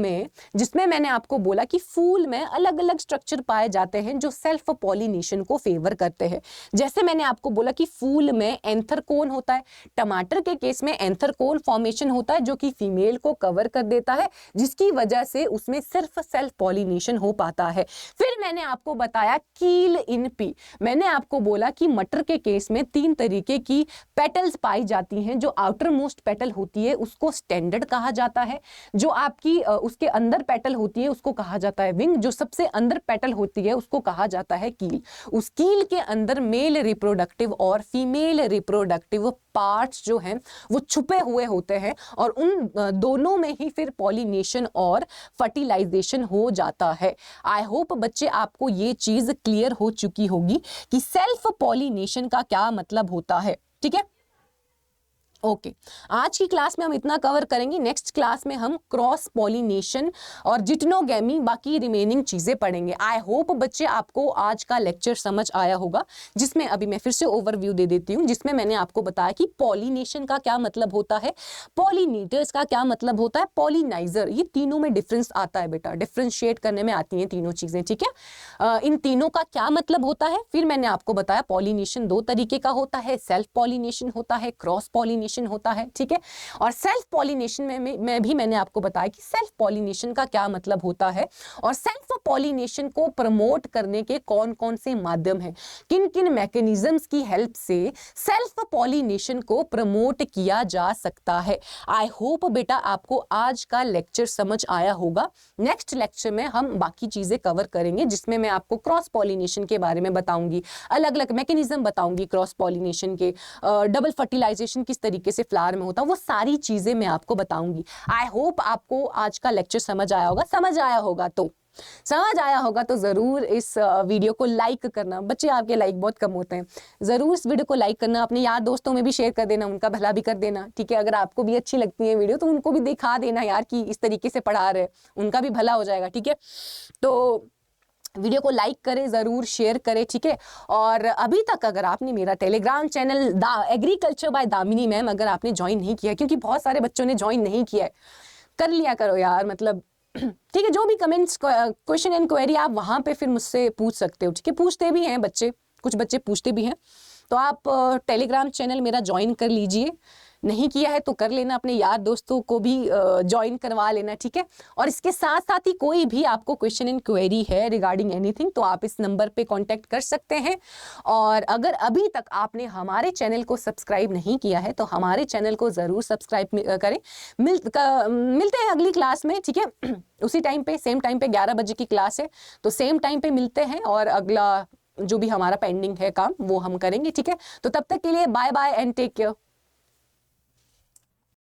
में अलग अलग स्ट्रक्चर पाए जाते हैं जो सेल्फ पॉलिनेशन को फेवर करते हैं। जैसे मैंने आपको बोला कि फूल में एंथर कोन होता है, टमाटर के केस में एंथर कोन फॉर्मेशन होता है जो कि फीमेल को कवर कर देता है, जिसकी वजह से उसमें सिर्फ सेल्फ पॉलिनेशन हो पाता है। फिर मैंने आपको बताया कील इन पी। मैंने आपको बोला कि मटर के केस में 3 तरीके की पेटल्स पाई जाती हैं। जो आउटर मोस्ट पेटल होती है उसको स्टैंडर्ड कहा जाता है, जो आपकी उसके अंदर पेटल होती है उसको कहा जाता है विंग, जो सबसे अंदर पेटल होती है उसको कहा जाता है कील। उस कील के अंदर मेल रिप्रोडक्टिव और फीमेल रिप्रोडक्टिव पार्ट्स जो हैं वो छुपे हुए होते हैं और उन दोनों में ही फिर पॉलिनेशन और फर्टिलाइजेशन हो जाता है। आई होप बच्चे आपको ये चीज क्लियर हो चुकी होगी कि सेल्फ पॉलिनेशन का क्या मतलब होता है। ठीक है, ओके आज की क्लास में हम इतना कवर करेंगे। नेक्स्ट क्लास में हम क्रॉस पॉलिनेशन और जिटनोगैमी बाकी रिमेनिंग चीजें पढ़ेंगे। आई होप बच्चे आपको आज का लेक्चर समझ आया होगा, जिसमें अभी मैं फिर से ओवरव्यू दे देती हूँ, जिसमें मैंने आपको बताया कि पॉलिनेशन का क्या मतलब होता है, पॉलिनेटर्स का क्या मतलब होता है, पॉलिनाइजर, ये तीनों में डिफरेंस आता है बेटा, डिफरेंशिएट करने में आती हैं तीनों चीजें। ठीक है, इन तीनों का क्या मतलब होता है। फिर मैंने आपको बताया पॉलिनेशन 2 तरीके का होता है, सेल्फ पॉलिनेशन होता है, क्रॉस पॉलिनेशन होता है। ठीक है, और सेल्फ पॉलिनेशन में भी मैंने आपको बताया कि सेल्फ पॉलिनेशन का क्या मतलब होता है और सेल्फ पॉलिनेशन को प्रमोट करने के कौन कौन से माध्यम हैं, किन किन मैकेनिज्म्स की हेल्प से सेल्फ पॉलिनेशन को प्रमोट किया जा सकता है। आई होप बेटा आपको आज का लेक्चर समझ आया होगा। नेक्स्ट लेक्चर में हम बाकी चीजें कवर करेंगे, जिसमें मैं आपको क्रॉस पॉलिनेशन के बारे में बताऊंगी, अलग अलग मैकेनिज्म बताऊंगी क्रॉस पॉलिनेशन के, डबल फर्टिलाइजेशन किस तरीके से फ्लावर में होता है, वो सारी चीजें मैं आपको बताऊंगी। आई होप आपको आज का लेक्चर समझ आया होगा तो जरूर इस वीडियो को लाइक करना। बच्चे आपके लाइक बहुत कम होते हैं, जरूर इस वीडियो को लाइक करना, अपने यार दोस्तों में भी शेयर कर देना, उनका भला भी कर देना। ठीक है, अगर आपको भी अच्छी लगती है वीडियो तो उनको भी दिखा देना यार कि इस तरीके से पढ़ा रहे, उनका भी भला हो जाएगा। ठीक है, तो वीडियो को लाइक करें, जरूर शेयर करें। ठीक है, और अभी तक अगर आपने मेरा Telegram channel agriculture by Damini ma'am अगर आपने ज्वाइन नहीं किया, क्योंकि बहुत सारे बच्चों ने ज्वाइन नहीं किया है, कर लिया करो यार, मतलब ठीक है, जो भी कमेंट्स क्वेश्चन एंड क्वेरी आप वहां पे फिर मुझसे पूछ सकते हो। ठीक है, पूछते भी हैं बच्चे, कुछ बच्चे पूछते भी हैं, तो आप टेलीग्राम चैनल मेरा ज्वाइन कर लीजिए। नहीं किया है तो कर लेना, अपने यार दोस्तों को भी ज्वाइन करवा लेना। ठीक है, और इसके साथ साथ ही कोई भी आपको क्वेश्चन एंड क्वेरी है रिगार्डिंग एनीथिंग तो आप इस नंबर पे कांटेक्ट कर सकते हैं। और अगर अभी तक आपने हमारे चैनल को सब्सक्राइब नहीं किया है तो हमारे चैनल को ज़रूर सब्सक्राइब करें। मिलते हैं अगली क्लास में। ठीक है, उसी टाइम पे, सेम टाइम पे 11 बजे की क्लास है, तो सेम टाइम पे मिलते हैं और अगला जो भी हमारा पेंडिंग है काम वो हम करेंगे। ठीक है, तो तब तक के लिए bye bye and take care.